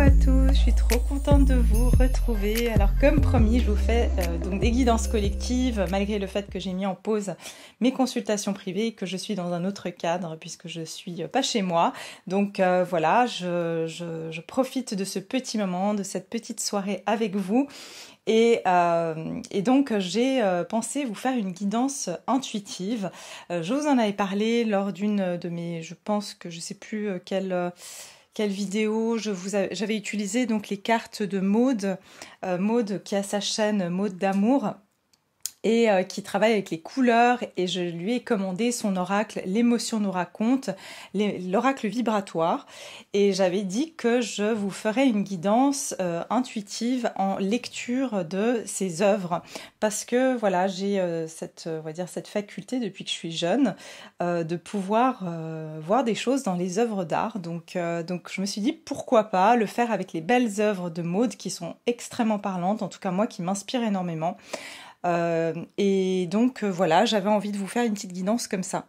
à tous, je suis trop contente de vous retrouver. Alors comme promis, je vous fais donc des guidances collectives malgré le fait que j'ai mis en pause mes consultations privées et que je suis dans un autre cadre puisque je suis pas chez moi. Donc voilà, je profite de ce petit moment, de cette petite soirée avec vous. Et donc j'ai pensé vous faire une guidance intuitive. Je vous en avais parlé lors d'une de mes, je pense que je sais plus quelle vidéo j'avais utilisé donc les cartes de Maude, Maude qui a sa chaîne Maude d'amour et qui travaille avec les couleurs, et je lui ai commandé son oracle l'émotion nous raconte, l'oracle vibratoire, et j'avais dit que je vous ferais une guidance intuitive en lecture de ses œuvres, parce que voilà, j'ai on va dire cette faculté depuis que je suis jeune de pouvoir voir des choses dans les œuvres d'art, donc je me suis dit pourquoi pas le faire avec les belles œuvres de Maude qui sont extrêmement parlantes, en tout cas moi qui m'inspirent énormément. Et donc voilà, j'avais envie de vous faire une petite guidance comme ça.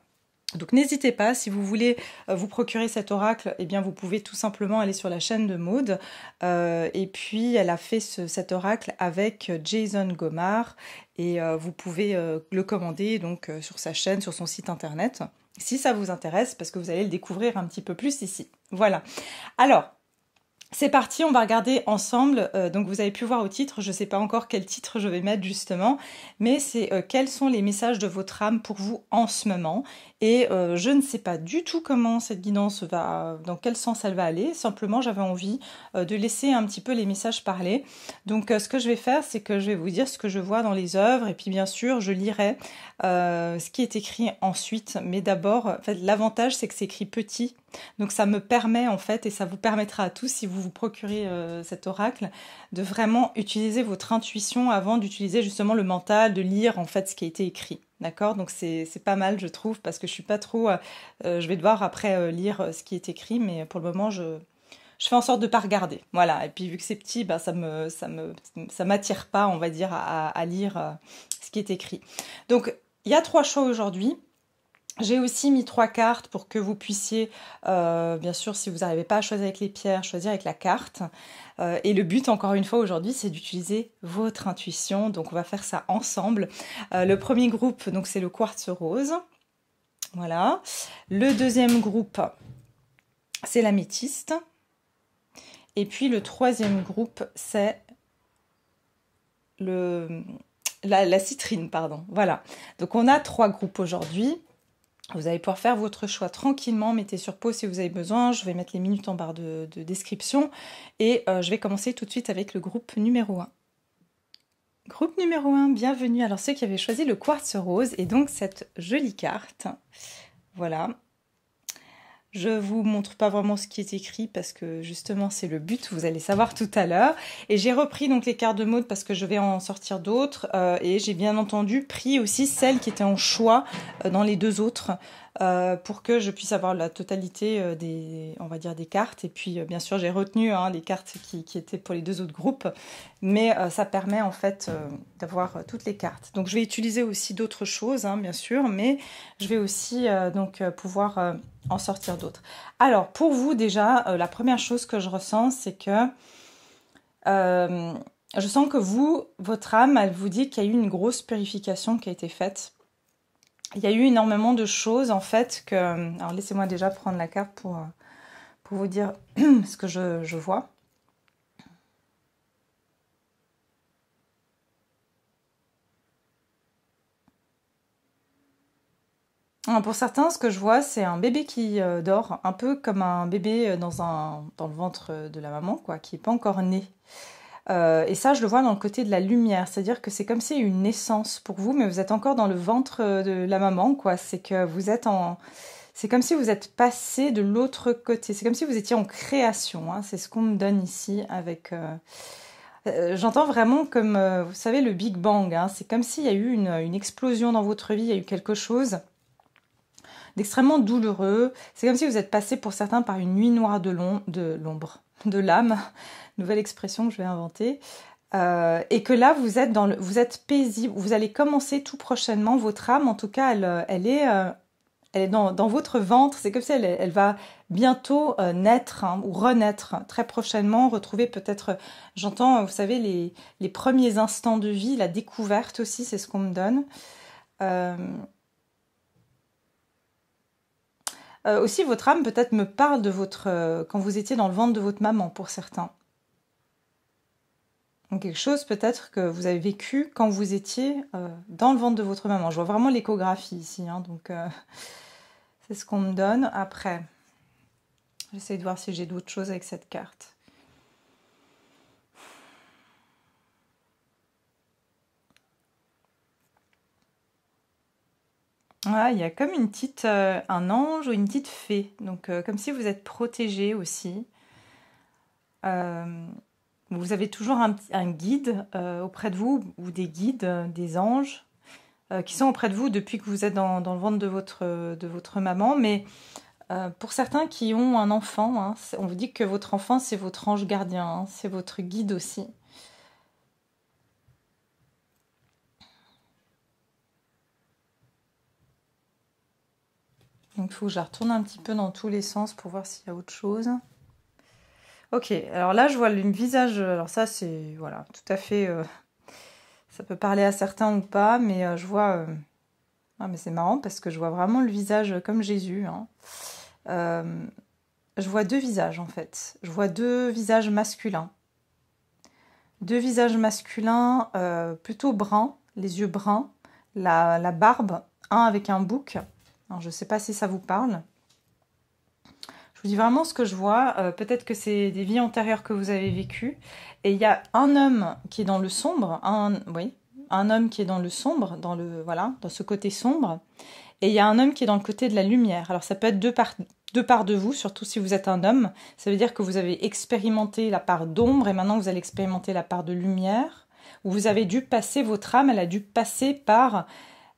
Donc n'hésitez pas, si vous voulez vous procurer cet oracle, eh bien vous pouvez tout simplement aller sur la chaîne de Maude. Et puis elle a fait cet oracle avec Jason Gomar, et vous pouvez le commander donc sur sa chaîne, sur son site internet, si ça vous intéresse, parce que vous allez le découvrir un petit peu plus ici. Voilà. Alors, c'est parti, on va regarder ensemble. Donc vous avez pu voir au titre, je ne sais pas encore quel titre je vais mettre justement, mais c'est quels sont les messages de votre âme pour vous en ce moment. Et je ne sais pas du tout comment cette guidance va, dans quel sens elle va aller. Simplement, j'avais envie de laisser un petit peu les messages parler. Donc ce que je vais faire, c'est que je vais vous dire ce que je vois dans les œuvres, et puis bien sûr, je lirai ce qui est écrit ensuite. Mais d'abord, en fait, l'avantage, c'est que c'est écrit petit. Donc ça me permet en fait, et ça vous permettra à tous, si vous vous procurez cet oracle, de vraiment utiliser votre intuition avant d'utiliser justement le mental, de lire en fait ce qui a été écrit. D'accord? Donc c'est pas mal, je trouve, parce que je suis pas trop... je vais devoir après lire ce qui est écrit, mais pour le moment, je fais en sorte de pas regarder. Voilà. Et puis vu que c'est petit, bah, ça m'attire pas, on va dire, à lire ce qui est écrit. Donc il y a 3 choix aujourd'hui. J'ai aussi mis 3 cartes pour que vous puissiez, bien sûr, si vous n'arrivez pas à choisir avec les pierres, choisir avec la carte. Et le but, encore une fois, aujourd'hui, c'est d'utiliser votre intuition. Donc, on va faire ça ensemble. Le premier groupe, donc, c'est le quartz rose. Voilà. Le deuxième groupe, c'est l'améthyste. Et puis, le troisième groupe, c'est la citrine, pardon. Voilà. Donc, on a 3 groupes aujourd'hui. Vous allez pouvoir faire votre choix tranquillement, mettez sur pause si vous avez besoin, je vais mettre les minutes en barre de description, et je vais commencer tout de suite avec le groupe numéro 1. Groupe numéro 1, bienvenue. Alors ceux qui avaient choisi le quartz rose, et donc cette jolie carte, voilà. Je vous montre pas vraiment ce qui est écrit parce que justement c'est le but, vous allez savoir tout à l'heure. Et j'ai repris donc les cartes de Maude parce que je vais en sortir d'autres, et j'ai bien entendu pris aussi celles qui étaient en choix dans les 2 autres, pour que je puisse avoir la totalité on va dire des cartes. Et puis bien sûr j'ai retenu les cartes qui étaient pour les 2 autres groupes, mais ça permet en fait d'avoir toutes les cartes. Donc je vais utiliser aussi d'autres choses, bien sûr, mais je vais aussi pouvoir en sortir d'autres. Alors pour vous déjà, la première chose que je ressens, c'est que je sens que votre âme, elle vous dit qu'il y a eu une grosse purification qui a été faite. Il y a eu énormément de choses en fait que... Alors laissez-moi déjà prendre la carte pour vous dire ce que je vois. Alors, pour certains, ce que je vois, c'est un bébé qui dort, un peu comme un bébé dans le ventre de la maman, quoi, qui n'est pas encore né. Et ça, je le vois dans le côté de la lumière, c'est-à-dire que c'est comme s'il y a eu une naissance pour vous, mais vous êtes encore dans le ventre de la maman, quoi. C'est que vous êtes c'est comme si vous êtes passé de l'autre côté, c'est comme si vous étiez en création, c'est ce qu'on me donne ici avec... j'entends vraiment comme, vous savez, le Big Bang, c'est comme s'il y a eu une explosion dans votre vie, il y a eu quelque chose d'extrêmement douloureux. C'est comme si vous êtes passé pour certains par une nuit noire de l'ombre, de l'âme, nouvelle expression que je vais inventer, et que là vous êtes paisible, vous allez commencer tout prochainement, votre âme en tout cas elle est elle est dans votre ventre. C'est comme si elle va bientôt naître ou renaître très prochainement, retrouver peut-être, j'entends, vous savez, les premiers instants de vie, la découverte aussi, c'est ce qu'on me donne. Euh, aussi, votre âme peut-être me parle de quand vous étiez dans le ventre de votre maman, pour certains. Donc quelque chose peut-être que vous avez vécu quand vous étiez dans le ventre de votre maman. Je vois vraiment l'échographie ici, hein, donc c'est ce qu'on me donne. Après, j'essaie de voir si j'ai d'autres choses avec cette carte. Voilà, il y a comme un ange ou une petite fée, donc comme si vous êtes protégé aussi. Euh, Vous avez toujours un guide auprès de vous, ou des guides, des anges, qui sont auprès de vous depuis que vous êtes dans le ventre de votre maman. Mais pour certains qui ont un enfant, hein, on vous dit que votre enfant, c'est votre ange gardien, hein, c'est votre guide aussi. Donc il faut que je la retourne un petit peu dans tous les sens pour voir s'il y a autre chose. Ok, alors là je vois le visage, alors ça c'est, voilà, tout à fait, ça peut parler à certains ou pas, mais je vois, ah mais c'est marrant parce que je vois vraiment le visage comme Jésus, hein. Euh, je vois deux visages en fait, je vois deux visages masculins. Deux visages masculins plutôt bruns, les yeux bruns, la barbe, un avec un bouc. Alors, je ne sais pas si ça vous parle. Je vous dis vraiment ce que je vois. Peut-être que c'est des vies antérieures que vous avez vécues. Et il y a un homme qui est dans le sombre, oui, un homme qui est dans le sombre, voilà, dans ce côté sombre. Et il y a un homme qui est dans le côté de la lumière. Alors ça peut être deux parts de vous, surtout si vous êtes un homme. Ça veut dire que vous avez expérimenté la part d'ombre et maintenant vous allez expérimenter la part de lumière. Où vous avez dû passer, votre âme, elle a dû passer par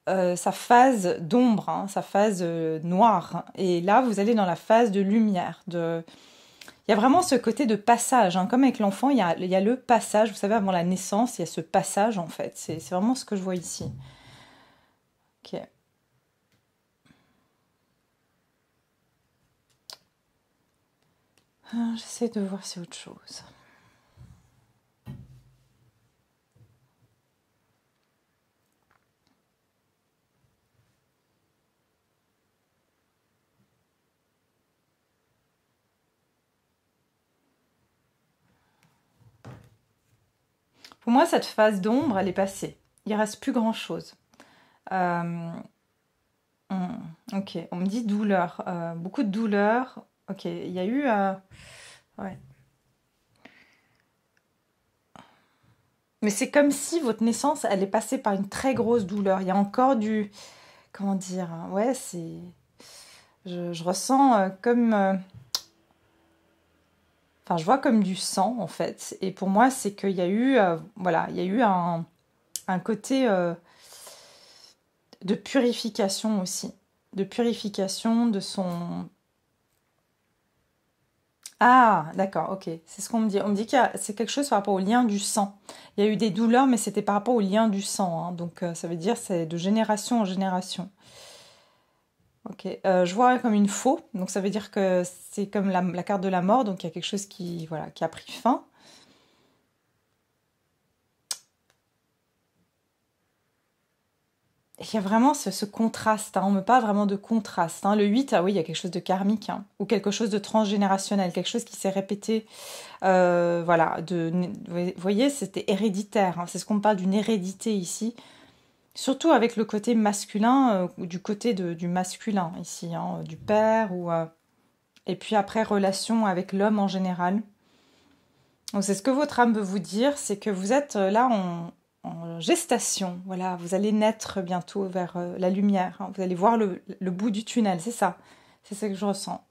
sa phase d'ombre, hein, sa phase noire. Et là, vous allez dans la phase de lumière. Il y a vraiment ce côté de passage, hein. Comme avec l'enfant, il y a le passage. Vous savez, avant la naissance, il y a ce passage, en fait. C'est vraiment ce que je vois ici. Ok. J'essaie de voir si autre chose. Pour moi, cette phase d'ombre, elle est passée. Il ne reste plus grand-chose. Euh, ok, on me dit douleur. Beaucoup de douleur. Ok, il y a eu... ouais. Mais c'est comme si votre naissance, elle est passée par une très grosse douleur. Il y a encore du... Comment dire? Ouais, c'est... Je ressens comme... Enfin, je vois comme du sang, en fait. Et pour moi, c'est qu'il y a eu... voilà, il y a eu un côté de purification aussi. De purification de son... Ah, d'accord, ok. C'est ce qu'on me dit. On me dit que c'est quelque chose par rapport au lien du sang. Il y a eu des douleurs, mais c'était par rapport au lien du sang, hein. Donc, ça veut dire c'est de génération en génération. Ok. Je vois comme une faux. Donc, ça veut dire que c'est comme la carte de la mort. Donc, il y a quelque chose qui, voilà, qui a pris fin. Il y a vraiment ce contraste, hein. On me parle vraiment de contraste, hein. Le 8, ah oui, il y a quelque chose de karmique, hein, ou quelque chose de transgénérationnel, quelque chose qui s'est répété. Voilà, vous voyez, c'était héréditaire, hein. C'est ce qu'on parle d'une hérédité ici. Surtout avec le côté masculin, ou du côté du masculin ici, hein, du père, et puis après, relation avec l'homme en général. Donc c'est ce que votre âme veut vous dire, c'est que vous êtes là en gestation. Voilà, vous allez naître bientôt vers la lumière, hein. Vous allez voir le bout du tunnel, c'est ça. C'est ça que je ressens.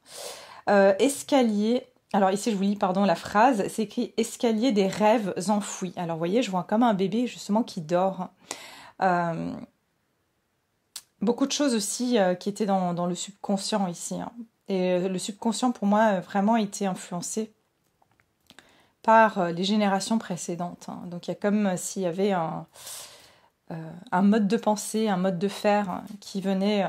Escalier. Alors ici, je vous lis, pardon, la phrase. C'est écrit escalier des rêves enfouis. Alors, vous voyez, je vois comme un bébé justement qui dort. Euh, Beaucoup de choses aussi qui étaient dans le subconscient ici, hein. Et le subconscient, pour moi, a vraiment été influencé par les générations précédentes, hein. Donc il y a comme s'il y avait un mode de pensée, un mode de faire, hein, qui venait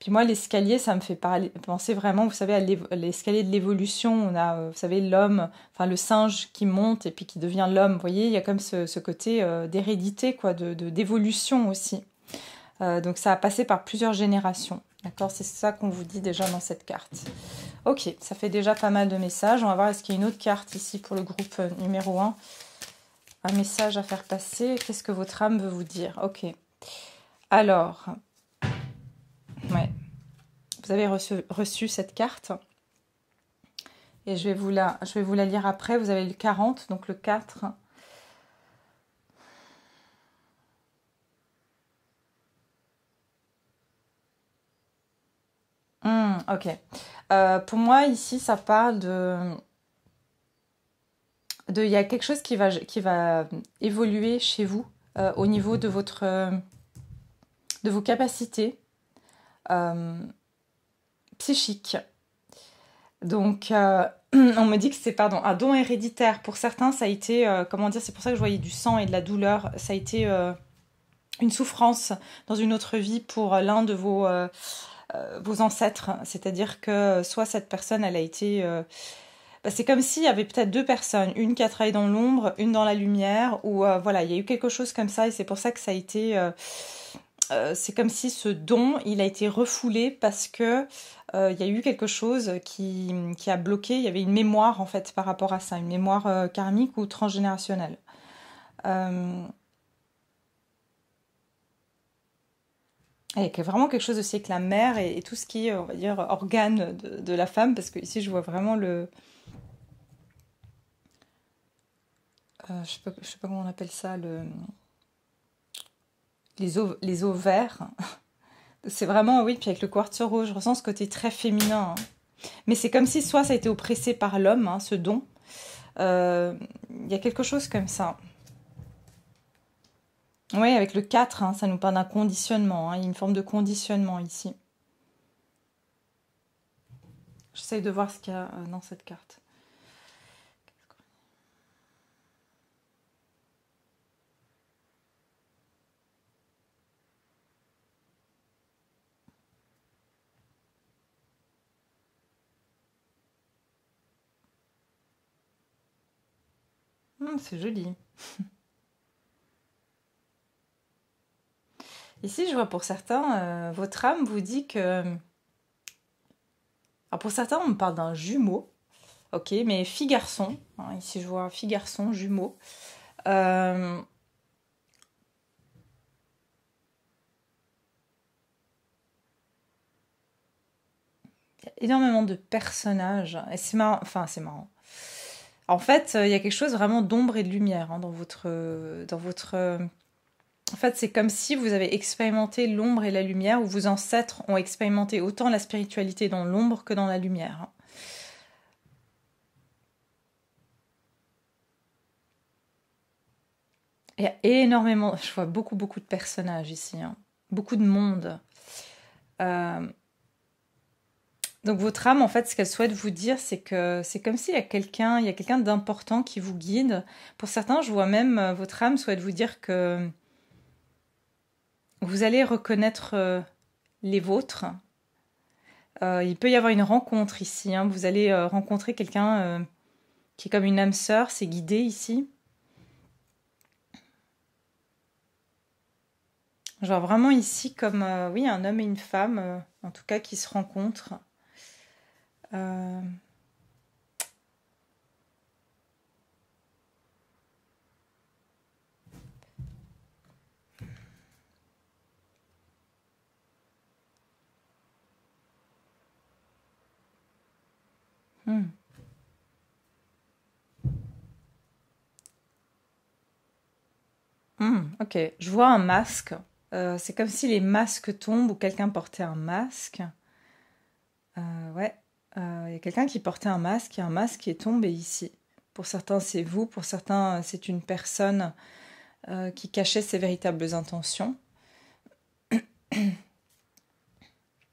Puis moi, l'escalier, ça me fait penser vraiment, vous savez, à l'escalier de l'évolution. On a, vous savez, l'homme, enfin le singe qui monte et puis qui devient l'homme. Vous voyez, il y a comme ce côté d'hérédité, quoi, d'évolution aussi. Donc ça a passé par plusieurs générations. D'accord, c'est ça qu'on vous dit déjà dans cette carte. Ok, ça fait déjà pas mal de messages. On va voir, est-ce qu'il y a une autre carte ici pour le groupe numéro 1. Un message à faire passer. Qu'est-ce que votre âme veut vous dire? Ok. Alors, ouais. Vous avez reçu cette carte. Et je vais vous la lire après. Vous avez le 40, donc le 4. Ok. Pour moi, ici, ça parle il y a quelque chose qui va évoluer chez vous au niveau de vos capacités psychiques. Donc, on me dit que c'est un don héréditaire. Pour certains, ça a été, comment dire, c'est pour ça que je voyais du sang et de la douleur. Ça a été une souffrance dans une autre vie pour l'un de vos ancêtres. C'est-à-dire que soit cette personne, elle a été... c'est comme s'il y avait peut-être deux personnes, une qui a travaillé dans l'ombre, une dans la lumière, ou voilà, il y a eu quelque chose comme ça, et c'est pour ça que ça a été... c'est comme si ce don, il a été refoulé parce que il y a eu quelque chose qui a bloqué, il y avait une mémoire en fait par rapport à ça, une mémoire karmique ou transgénérationnelle. Et qu'il y a vraiment quelque chose aussi avec la mère et tout ce qui est, on va dire, organe de la femme, parce que ici je vois vraiment le... je sais pas comment on appelle ça, les ovaires. C'est vraiment, oui, puis avec le quartz rouge, je ressens ce côté très féminin. Hein. Mais c'est comme si soit ça a été oppressé par l'homme, hein, ce don. Y a quelque chose comme ça. Oui, avec le 4, hein, ça nous parle d'un conditionnement. Hein, il y a une forme de conditionnement ici. J'essaye de voir ce qu'il y a dans cette carte. C'est joli. Ici, je vois pour certains, votre âme vous dit que... Alors pour certains, on me parle d'un jumeau. Ok, mais fille-garçon. Hein, ici, je vois fille-garçon, jumeau. Il y a énormément de personnages. Et c'est marrant. Enfin, c'est marrant. En fait, il y a quelque chose vraiment d'ombre et de lumière hein, dans votre... En fait, c'est comme si vous avez expérimenté l'ombre et la lumière, ou vos ancêtres ont expérimenté autant la spiritualité dans l'ombre que dans la lumière. Il y a énormément... Je vois beaucoup, beaucoup de personnages ici. Hein. Beaucoup de monde. Donc votre âme, en fait, ce qu'elle souhaite vous dire, c'est que c'est comme s'il y a quelqu'un d'important qui vous guide. Pour certains, je vois même, votre âme souhaite vous dire que vous allez reconnaître les vôtres. Il peut y avoir une rencontre ici. Hein. Vous allez rencontrer quelqu'un qui est comme une âme sœur, c'est guidé ici. Je vois vraiment ici comme, oui, un homme et une femme, en tout cas, qui se rencontrent. Ok, je vois un masque. C'est comme si les masques tombent ou quelqu'un portait un masque. Ouais, il y a quelqu'un qui portait un masque et un masque qui est tombé ici. Pour certains, c'est vous. Pour certains, c'est une personne qui cachait ses véritables intentions.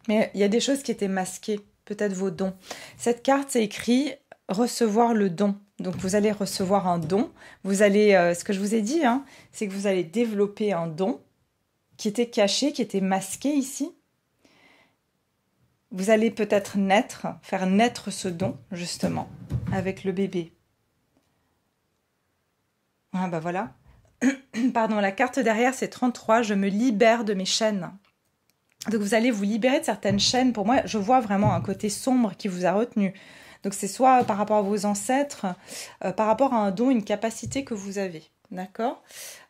Mais il y a des choses qui étaient masquées, peut-être vos dons. Cette carte, c'est écrit « recevoir le don ». Donc vous allez recevoir un don. Vous allez, ce que je vous ai dit, hein, c'est que vous allez développer un don qui était caché, qui était masqué ici. vous allez peut-être naître, faire naître ce don, justement, avec le bébé. Ah bah voilà. Pardon, la carte derrière, c'est 33. Je me libère de mes chaînes. Donc vous allez vous libérer de certaines chaînes. Pour moi, je vois vraiment un côté sombre qui vous a retenu. Donc c'est soit par rapport à vos ancêtres, par rapport à un don, une capacité que vous avez. D'accord,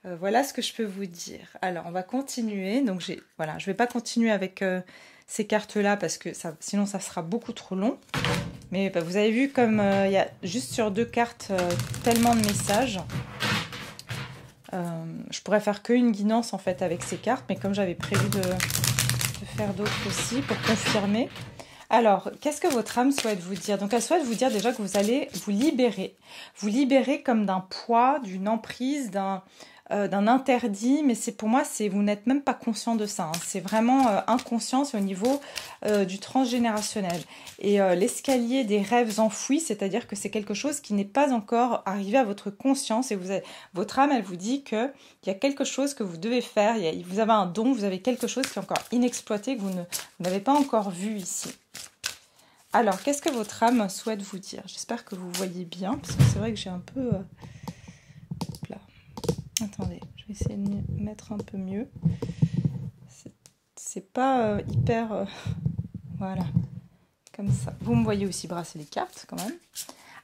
voilà ce que je peux vous dire. Alors, on va continuer. Donc, voilà, je ne vais pas continuer avec ces cartes-là parce que sinon, ça sera beaucoup trop long. Mais bah, vous avez vu comme il y a juste sur 2 cartes tellement de messages. Je pourrais faire qu'une guidance en fait avec ces cartes, mais comme j'avais prévu de faire d'autres aussi pour confirmer. Alors, qu'est-ce que votre âme souhaite vous dire? Donc, elle souhaite vous dire déjà que vous allez vous libérer. Vous libérer comme d'un poids, d'une emprise, d'un interdit. Mais pour moi, vous n'êtes même pas conscient de ça. Hein. C'est vraiment inconscient, c'est au niveau du transgénérationnel. Et l'escalier des rêves enfouis, c'est-à-dire que c'est quelque chose qui n'est pas encore arrivé à votre conscience. Et votre âme, elle vous dit qu'il y a quelque chose que vous devez faire. Vous avez un don, vous avez quelque chose qui est encore inexploité, que vous n'avez pas encore vu ici. Alors, qu'est-ce que votre âme souhaite vous dire? J'espère que vous voyez bien, parce que c'est vrai que j'ai un peu... Hop là. Attendez, je vais essayer de mettre un peu mieux. C'est pas hyper... Voilà, comme ça. Vous me voyez aussi brasser les cartes, quand même.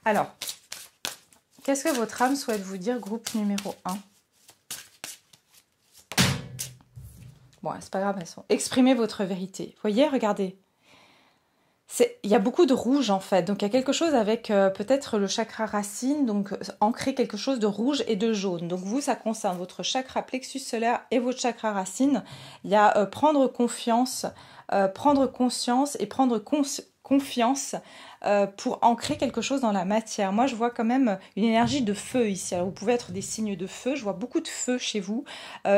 Alors, qu'est-ce que votre âme souhaite vous dire, groupe numéro 1? Bon, c'est pas grave, elles sont... Exprimez votre vérité. Vous voyez, regardez. Il y a beaucoup de rouge en fait, donc il y a quelque chose avec peut-être le chakra racine, donc ancrer quelque chose de rouge et de jaune. Donc vous, ça concerne votre chakra plexus solaire et votre chakra racine. Il y a prendre confiance, prendre conscience et prendre confiance pour ancrer quelque chose dans la matière. Moi, je vois quand même une énergie de feu ici. Alors, vous pouvez être des signes de feu. Je vois beaucoup de feu chez vous.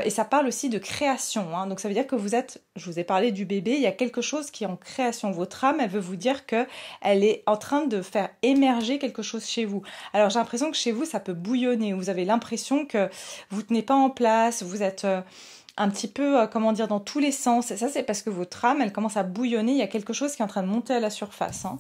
Et ça parle aussi de création. Hein. Donc, ça veut dire que je vous ai parlé du bébé, il y a quelque chose qui est en création. Votre âme, elle veut vous dire qu'elle est en train de faire émerger quelque chose chez vous. Alors, j'ai l'impression que chez vous, ça peut bouillonner. Vous avez l'impression que vous ne tenez pas en place, vous êtes... un petit peu, comment dire, dans tous les sens. Et ça, c'est parce que votre âme, elle commence à bouillonner. Il y a quelque chose qui est en train de monter à la surface. Hein.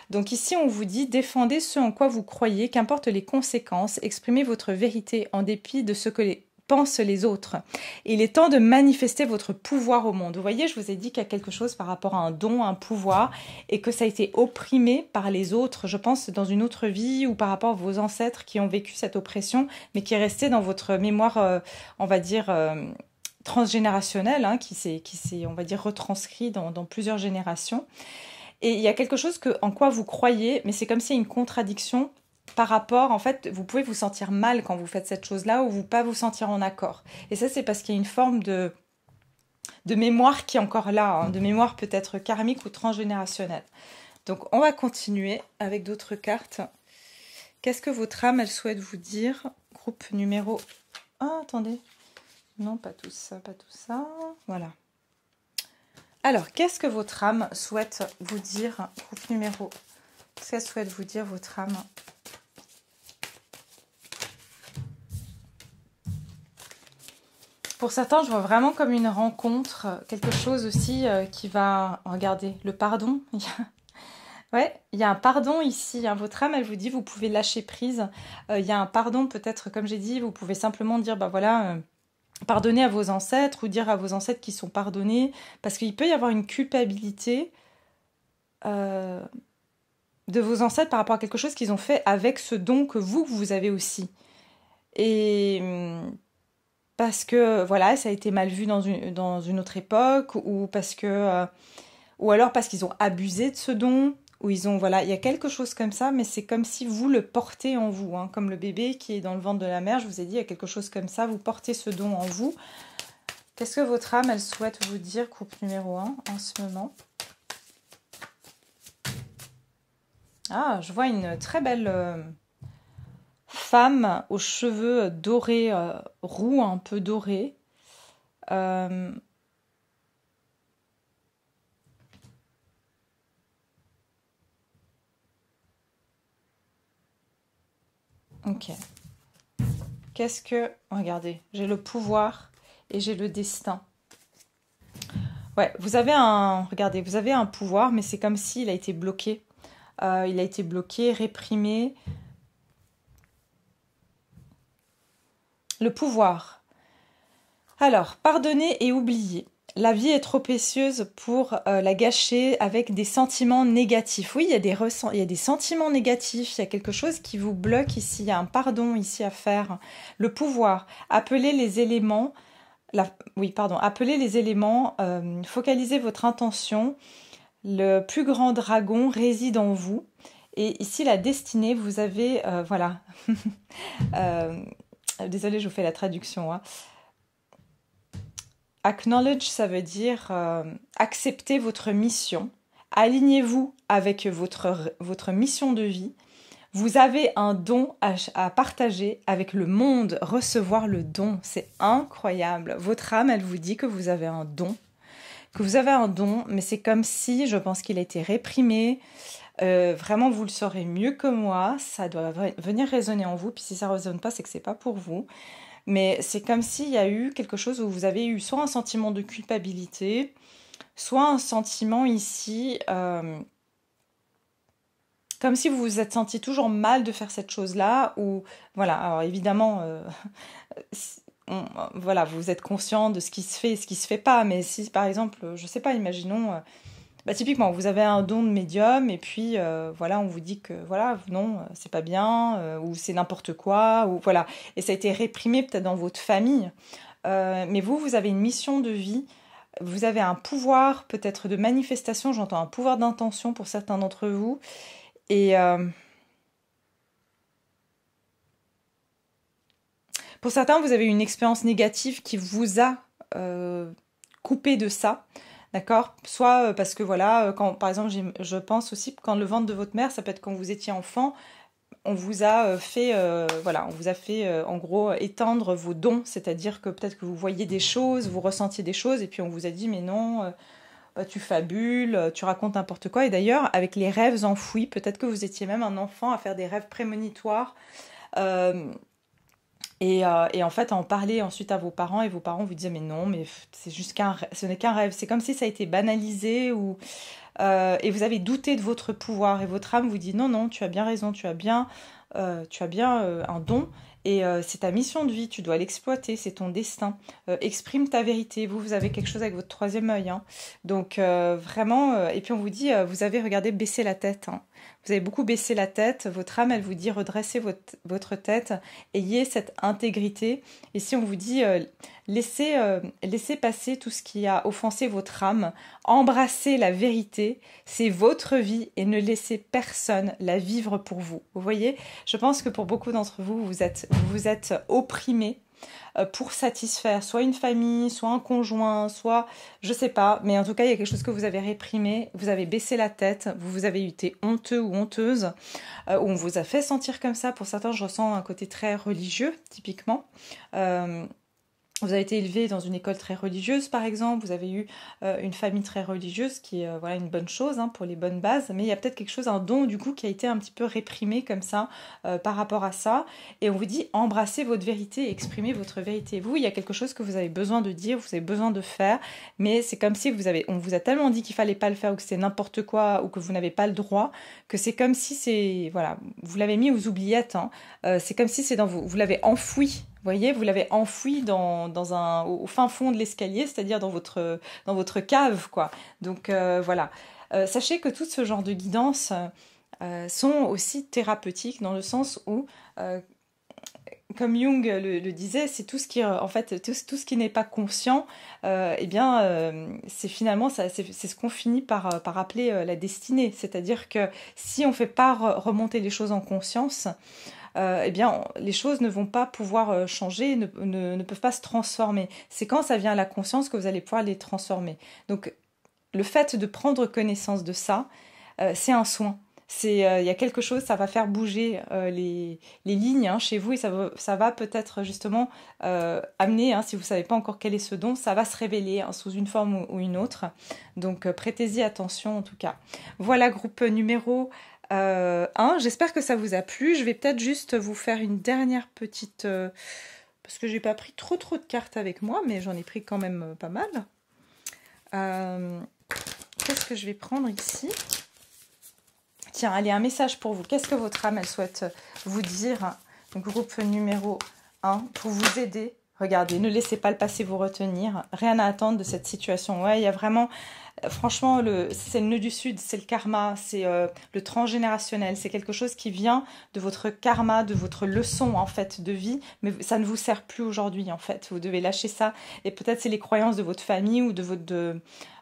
Donc ici, on vous dit, défendez ce en quoi vous croyez, qu'importe les conséquences, exprimez votre vérité en dépit de ce que pensent les autres. Et il est temps de manifester votre pouvoir au monde. Vous voyez, je vous ai dit qu'il y a quelque chose par rapport à un don, un pouvoir, et que ça a été opprimé par les autres, je pense, dans une autre vie, ou par rapport à vos ancêtres qui ont vécu cette oppression, mais qui est restée dans votre mémoire, on va dire... transgénérationnel, hein, qui s'est, on va dire, retranscrit dans plusieurs générations. Et il y a quelque chose en quoi vous croyez, mais c'est comme s'il y a une contradiction par rapport, en fait, vous pouvez vous sentir mal quand vous faites cette chose-là ou vous pas vous sentir en accord. Et ça, c'est parce qu'il y a une forme de mémoire qui est encore là, hein, de mémoire peut-être karmique ou transgénérationnelle. Donc, on va continuer avec d'autres cartes. Qu'est-ce que votre âme, elle souhaite vous dire? Groupe numéro... Ah, attendez. Non, pas tout ça, pas tout ça. Voilà. Alors, qu'est-ce que votre âme souhaite vous dire? Groupe numéro. Qu'est-ce qu'elle souhaite vous dire, votre âme? Pour certains, je vois vraiment comme une rencontre, quelque chose aussi qui va... Regardez, le pardon. Ouais, il y a un pardon ici. Hein. Votre âme, elle vous dit, vous pouvez lâcher prise. Il y a un pardon, peut-être, comme j'ai dit, vous pouvez simplement dire, bah voilà... pardonner à vos ancêtres ou dire à vos ancêtres qu'ils sont pardonnés, parce qu'il peut y avoir une culpabilité de vos ancêtres par rapport à quelque chose qu'ils ont fait avec ce don que vous avez aussi. Et parce que, voilà, ça a été mal vu dans une autre époque, ou parce que... ou alors parce qu'ils ont abusé de ce don, ou ils ont... Voilà, il y a quelque chose comme ça, mais c'est comme si vous le portez en vous, hein, comme le bébé qui est dans le ventre de la mère, je vous ai dit, il y a quelque chose comme ça, vous portez ce don en vous. Qu'est-ce que votre âme, elle souhaite vous dire, groupe numéro 1, en ce moment? Ah, je vois une très belle femme aux cheveux dorés, roux, un peu dorés. Ok. Qu'est-ce que... Regardez, j'ai le pouvoir et j'ai le destin. Ouais, regardez, vous avez un pouvoir, mais c'est comme s'il a été bloqué. Il a été bloqué, réprimé. Le pouvoir. Alors, pardonner et oublier. La vie est trop précieuse pour la gâcher avec des sentiments négatifs. Oui, il y a des sentiments négatifs, il y a quelque chose qui vous bloque ici, il y a un pardon ici à faire. Le pouvoir, appeler les éléments, appeler les éléments, focalisez votre intention. Le plus grand dragon réside en vous. Et ici, la destinée, vous avez, voilà. Désolée, je vous fais la traduction, hein. Acknowledge, ça veut dire accepter votre mission. Alignez-vous avec votre mission de vie. Vous avez un don à partager avec le monde. Recevoir le don, c'est incroyable. Votre âme, elle vous dit que vous avez un don. Mais c'est comme si, je pense qu'il a été réprimé. Vraiment, vous le saurez mieux que moi. Ça doit venir résonner en vous. Puis si ça ne résonne pas, c'est que c'est pas pour vous. Mais c'est comme s'il y a eu quelque chose où vous avez eu soit un sentiment de culpabilité, soit un sentiment ici, comme si vous vous êtes senti toujours mal de faire cette chose-là, ou voilà, alors évidemment, voilà, vous êtes conscient de ce qui se fait et ce qui se fait pas, mais si par exemple, je sais pas, imaginons, typiquement, vous avez un don de médium et puis voilà, on vous dit que voilà, non, c'est pas bien, ou c'est n'importe quoi, ou voilà, et ça a été réprimé peut-être dans votre famille, mais vous avez une mission de vie, vous avez un pouvoir peut-être de manifestation, j'entends un pouvoir d'intention pour certains d'entre vous, et pour certains, vous avez une expérience négative qui vous a coupé de ça. D'accord? Soit parce que voilà, quand par exemple, je pense aussi que quand le ventre de votre mère, ça peut être quand vous étiez enfant, on vous a fait, voilà, on vous a fait en gros étendre vos dons, c'est-à-dire que peut-être que vous voyez des choses, vous ressentiez des choses, et puis on vous a dit mais non, tu fabules, tu racontes n'importe quoi. Et d'ailleurs, avec les rêves enfouis, peut-être que vous étiez même un enfant à faire des rêves prémonitoires. Et en fait, à en parler ensuite à vos parents, et vos parents vous disaient mais non, mais c'est juste ce n'est qu'un rêve. C'est comme si ça a été banalisé, et vous avez douté de votre pouvoir, et votre âme vous dit non, non, tu as bien raison, tu as bien un don, et c'est ta mission de vie, tu dois l'exploiter, c'est ton destin. Exprime ta vérité. Vous avez quelque chose avec votre troisième œil, hein. Donc vraiment, et puis on vous dit, vous avez regardé baisser la tête, hein. Vous avez beaucoup baissé la tête, votre âme, elle vous dit redressez votre tête, ayez cette intégrité. Et si on vous dit laissez passer tout ce qui a offensé votre âme, embrassez la vérité, c'est votre vie et ne laissez personne la vivre pour vous. Vous voyez, je pense que pour beaucoup d'entre vous, vous êtes opprimés pour satisfaire soit une famille, soit un conjoint, soit je sais pas, mais en tout cas il y a quelque chose que vous avez réprimé, vous avez baissé la tête, vous avez été honteux ou honteuse, ou on vous a fait sentir comme ça. Pour certains, je ressens un côté très religieux, typiquement. Vous avez été élevé dans une école très religieuse, par exemple. Vous avez eu une famille très religieuse, qui est voilà, une bonne chose, hein, pour les bonnes bases. Mais il y a peut-être quelque chose, un don, du coup, qui a été un petit peu réprimé comme ça par rapport à ça. Et on vous dit, embrassez votre vérité, exprimez votre vérité. Vous, il y a quelque chose que vous avez besoin de dire, vous avez besoin de faire. Mais c'est comme si on vous a tellement dit qu'il fallait pas le faire, ou que c'est n'importe quoi, ou que vous n'avez pas le droit, que c'est comme si voilà, vous l'avez mis aux oubliettes, hein. C'est comme si vous l'avez enfoui. Vous voyez, vous l'avez enfoui au fin fond de l'escalier, c'est-à-dire dans votre cave, quoi. Donc voilà. Sachez que tout ce genre de guidances sont aussi thérapeutiques, dans le sens où, comme Jung le disait, c'est tout ce qui, en fait, tout ce qui n'est pas conscient, c'est finalement c'est ce qu'on finit par appeler la destinée. C'est-à-dire que si on ne fait pas remonter les choses en conscience, les choses ne vont pas pouvoir changer, ne peuvent pas se transformer. C'est quand ça vient à la conscience que vous allez pouvoir les transformer. Donc, le fait de prendre connaissance de ça, c'est un soin. Il y a quelque chose, ça va faire bouger les lignes, hein, chez vous, et ça va peut-être justement amener, hein, si vous ne savez pas encore quel est ce don, ça va se révéler, hein, sous une forme ou une autre. Donc, prêtez-y attention en tout cas. Voilà, groupe numéro 1, j'espère que ça vous a plu. Je vais peut-être juste vous faire une dernière petite... parce que j'ai pas pris trop de cartes avec moi, mais j'en ai pris quand même pas mal. Qu'est-ce que je vais prendre ici? Tiens, allez, un message pour vous. Qu'est-ce que votre âme, elle souhaite vous dire? Groupe numéro 1, pour vous aider. Regardez, ne laissez pas le passé vous retenir. Rien à attendre de cette situation. Ouais, il y a vraiment... Franchement, c'est le nœud du Sud, c'est le karma, c'est le transgénérationnel. C'est quelque chose qui vient de votre karma, de votre leçon, en fait, de vie. Mais ça ne vous sert plus aujourd'hui, en fait. Vous devez lâcher ça. Et peut-être c'est les croyances de votre famille ou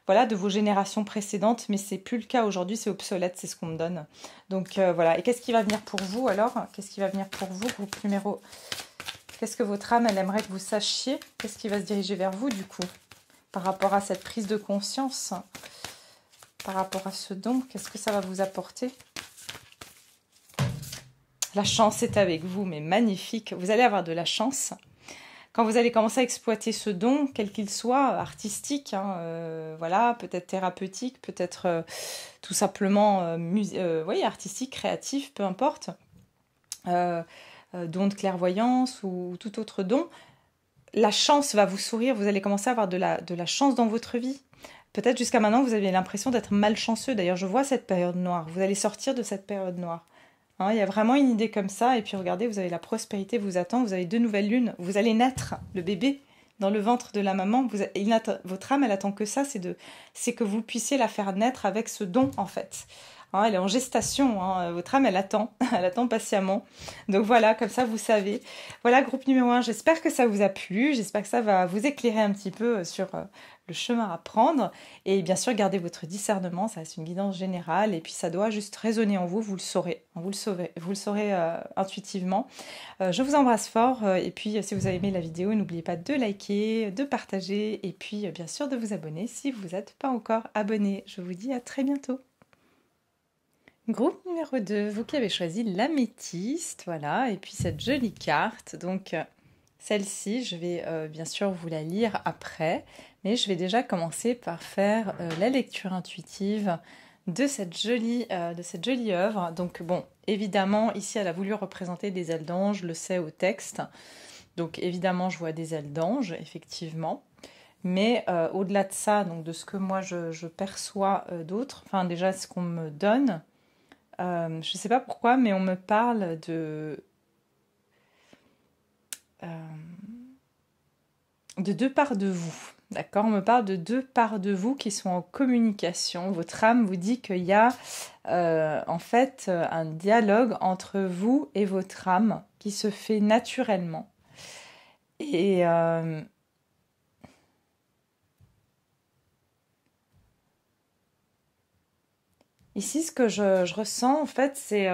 voilà, de vos générations précédentes. Mais c'est plus le cas aujourd'hui, c'est obsolète, c'est ce qu'on me donne. Donc voilà. Et qu'est-ce qui va venir pour vous, alors? Qu'est-ce qui va venir pour vous, groupe numéro... Qu'est-ce que votre âme, elle aimerait que vous sachiez? Qu'est-ce qui va se diriger vers vous, du coup? Par rapport à cette prise de conscience, par rapport à ce don, qu'est-ce que ça va vous apporter? La chance est avec vous, mais magnifique. Vous allez avoir de la chance. Quand vous allez commencer à exploiter ce don, quel qu'il soit, artistique, hein, voilà, peut-être thérapeutique, peut-être tout simplement oui, artistique, créatif, peu importe, don de clairvoyance ou tout autre don, la chance va vous sourire, vous allez commencer à avoir de la chance dans votre vie. Peut-être jusqu'à maintenant, vous aviez l'impression d'être malchanceux. D'ailleurs, je vois cette période noire. Vous allez sortir de cette période noire. Hein, il y a vraiment une idée comme ça. Et puis, regardez, vous avez la prospérité vous attend. Vous avez 2 nouvelles lunes. Vous allez naître, le bébé, dans le ventre de la maman. Votre âme, elle attend que ça. C'est que vous puissiez la faire naître avec ce don, en fait. Hein, elle est en gestation, hein. Votre âme, elle attend patiemment. Donc voilà, comme ça, vous savez. Voilà, groupe numéro 1, j'espère que ça vous a plu. J'espère que ça va vous éclairer un petit peu sur le chemin à prendre. Et bien sûr, gardez votre discernement, ça c'est une guidance générale. Et puis ça doit juste résonner en vous, vous le saurez. Vous le saurez intuitivement. Je vous embrasse fort. Et puis, si vous avez aimé la vidéo, n'oubliez pas de liker, de partager. Et puis, bien sûr, de vous abonner si vous n'êtes pas encore abonné. Je vous dis à très bientôt. Groupe numéro 2, vous qui avez choisi l'améthyste, voilà, et puis cette jolie carte. Donc celle-ci, je vais bien sûr vous la lire après, mais je vais déjà commencer par faire la lecture intuitive de cette jolie œuvre. Donc bon, évidemment, ici elle a voulu représenter des ailes d'ange, je le sais au texte. Donc évidemment, je vois des ailes d'ange, effectivement. Mais au-delà de ça, donc de ce que moi je perçois d'autres, enfin déjà ce qu'on me donne, je ne sais pas pourquoi, mais on me parle de 2 parts de vous. D'accord? On me parle de 2 parts de vous qui sont en communication. Votre âme vous dit qu'il y a en fait un dialogue entre vous et votre âme qui se fait naturellement. Et ici, ce que je ressens, en fait, c'est...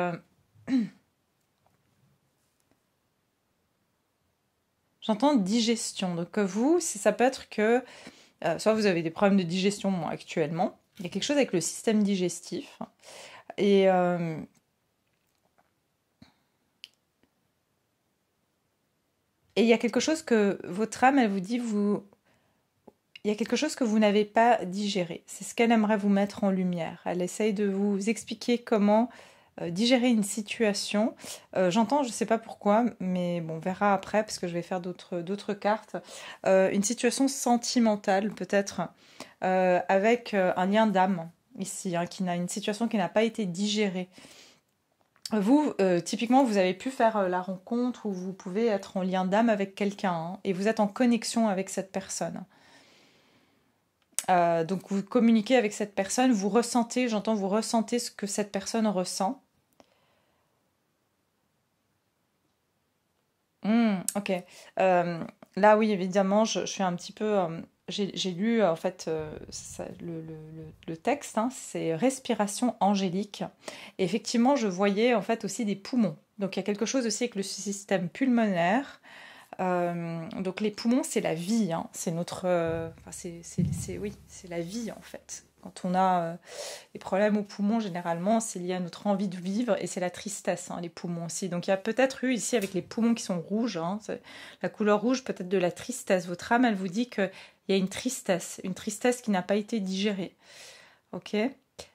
j'entends digestion. Donc, vous, ça peut être que... soit vous avez des problèmes de digestion actuellement. Il y a quelque chose avec le système digestif. Et... et il y a quelque chose que votre âme, elle vous dit, il y a quelque chose que vous n'avez pas digéré. C'est ce qu'elle aimerait vous mettre en lumière. Elle essaye de vous expliquer comment digérer une situation. J'entends, je ne sais pas pourquoi, mais bon, on verra après, parce que je vais faire d'autres cartes. Une situation sentimentale, peut-être, avec un lien d'âme, ici, hein, une situation qui n'a pas été digérée. Vous, typiquement, vous avez pu faire la rencontre où vous pouvez être en lien d'âme avec quelqu'un, hein, et vous êtes en connexion avec cette personne. Donc vous communiquez avec cette personne, vous ressentez ce que cette personne ressent. Ok. Là, oui, évidemment, je suis un petit peu... j'ai lu, en fait, le texte, hein, c'est respiration angélique. Et effectivement, je voyais, en fait, aussi des poumons. Donc, il y a quelque chose aussi avec le système pulmonaire. Donc les poumons, c'est la vie, hein. C'est notre, oui, c'est la vie en fait. Quand on a des problèmes aux poumons, généralement, c'est lié à notre envie de vivre et c'est la tristesse, hein, les poumons aussi. Donc il y a peut-être eu ici avec les poumons qui sont rouges, hein, la couleur rouge peut-être de la tristesse. Votre âme, elle vous dit qu'il y a une tristesse qui n'a pas été digérée, ok.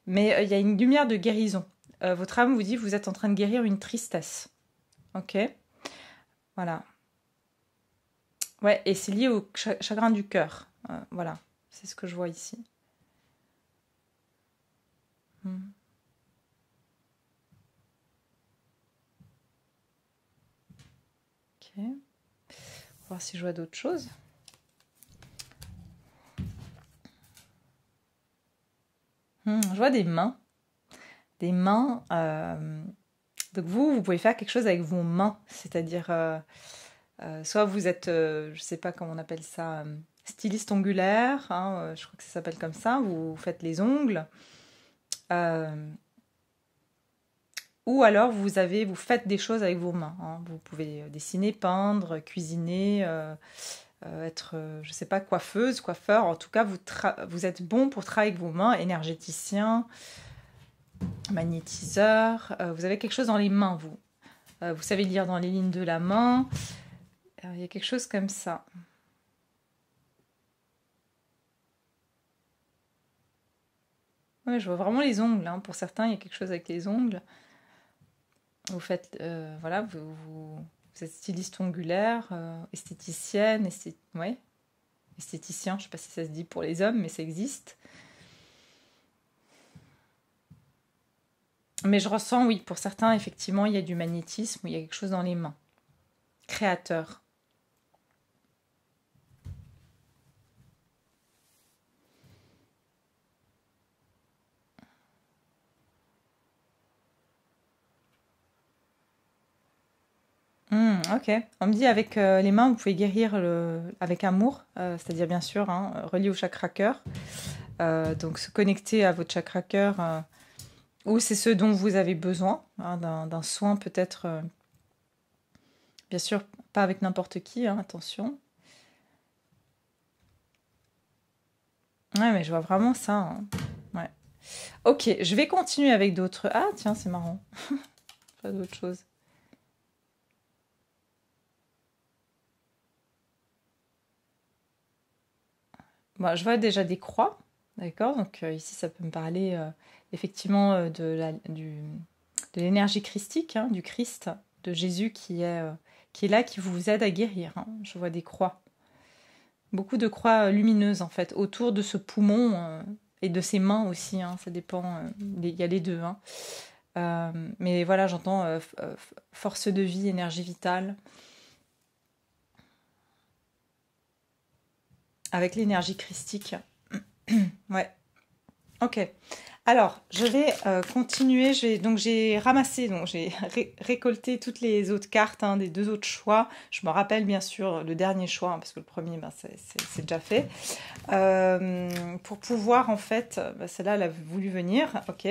Mais il y a une lumière de guérison. Votre âme vous dit que vous êtes en train de guérir une tristesse, ok. Voilà. Ouais, et c'est lié au chagrin du cœur. Voilà. C'est ce que je vois ici. Ok. On va voir si je vois d'autres choses. Je vois des mains. Des mains. Donc vous pouvez faire quelque chose avec vos mains. C'est-à-dire, soit vous êtes, je ne sais pas comment on appelle ça, styliste ongulaire. Hein, je crois que ça s'appelle comme ça. Vous faites les ongles. Ou alors vous faites des choses avec vos mains. Hein. Vous pouvez dessiner, peindre, cuisiner, être, je ne sais pas, coiffeuse, coiffeur. En tout cas, vous êtes bon pour travailler avec vos mains, énergéticien, magnétiseur. Vous avez quelque chose dans les mains, vous. Vous savez lire dans les lignes de la main. Il y a quelque chose comme ça. Ouais, je vois vraiment les ongles. Hein. Pour certains, il y a quelque chose avec les ongles. Vous faites, voilà, vous êtes styliste ongulaire, esthéticienne, ouais, esthéticien, je ne sais pas si ça se dit pour les hommes, mais ça existe. Mais je ressens, oui, pour certains, effectivement, il y a du magnétisme, il y a quelque chose dans les mains. Créateur. Ok. On me dit avec les mains, vous pouvez guérir avec amour, c'est-à-dire bien sûr, hein, relié au chakra cœur. Donc se connecter à votre chakra cœur, ou c'est ce dont vous avez besoin, hein, d'un soin peut-être, bien sûr, pas avec n'importe qui, hein, attention. Ouais, mais je vois vraiment ça. Hein. Ouais. Ok, je vais continuer avec d'autres. Ah, tiens, c'est marrant. Pas d'autres choses. Bon, je vois déjà des croix, d'accord? Donc ici, ça peut me parler effectivement de l'énergie christique, hein, du Christ, de Jésus qui est là, qui vous aide à guérir. Hein. Je vois des croix. Beaucoup de croix lumineuses, en fait, autour de ce poumon et de ses mains aussi. Hein, ça dépend. Il y a les deux. Hein. Mais voilà, j'entends force de vie, énergie vitale. Avec l'énergie christique. Ouais. Ok. Alors, je vais continuer. Donc, j'ai ramassé, donc j'ai récolté toutes les autres cartes hein, des deux autres choix. Je me rappelle bien sûr le dernier choix, hein, parce que le premier, ben, c'est déjà fait. Pour pouvoir, en fait, celle-là, elle a voulu venir, ok.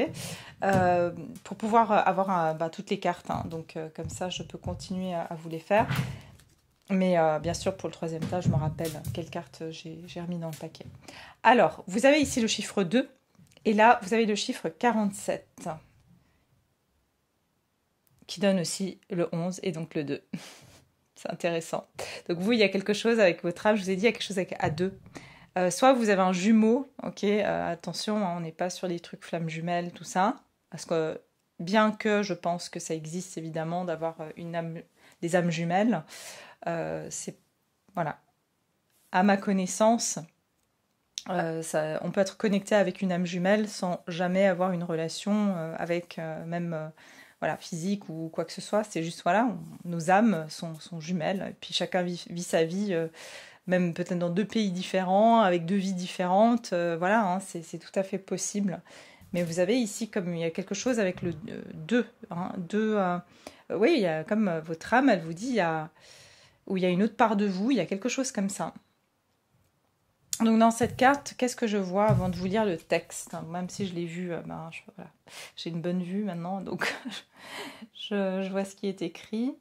Pour pouvoir avoir toutes les cartes. Hein, donc, comme ça, je peux continuer à vous les faire. Mais bien sûr, pour le troisième tas, je me rappelle quelle carte j'ai remis dans le paquet. Alors, vous avez ici le chiffre 2. Et là, vous avez le chiffre 47. Qui donne aussi le 11 et donc le 2. C'est intéressant. Donc vous, il y a quelque chose avec votre âme. Je vous ai dit, il y a quelque chose avec A2. Soit vous avez un jumeau. Ok, attention, hein, on n'est pas sur les trucs flammes jumelles, tout ça. Parce que bien que je pense que ça existe évidemment d'avoir des âmes jumelles, c'est voilà. À ma connaissance, on peut être connecté avec une âme jumelle sans jamais avoir une relation avec même voilà, physique ou quoi que ce soit. C'est juste voilà, nos âmes sont jumelles. Et puis chacun vit sa vie, même peut-être dans deux pays différents, avec deux vies différentes. Voilà, hein, c'est tout à fait possible. Mais vous avez ici, comme il y a quelque chose avec le 2. Hein, oui, il y a, comme votre âme, elle vous dit, où il y a une autre part de vous, il y a quelque chose comme ça. Donc dans cette carte, qu'est-ce que je vois avant de vous lire le texte? Même si je l'ai vu, voilà, j'ai une bonne vue maintenant, donc je vois ce qui est écrit.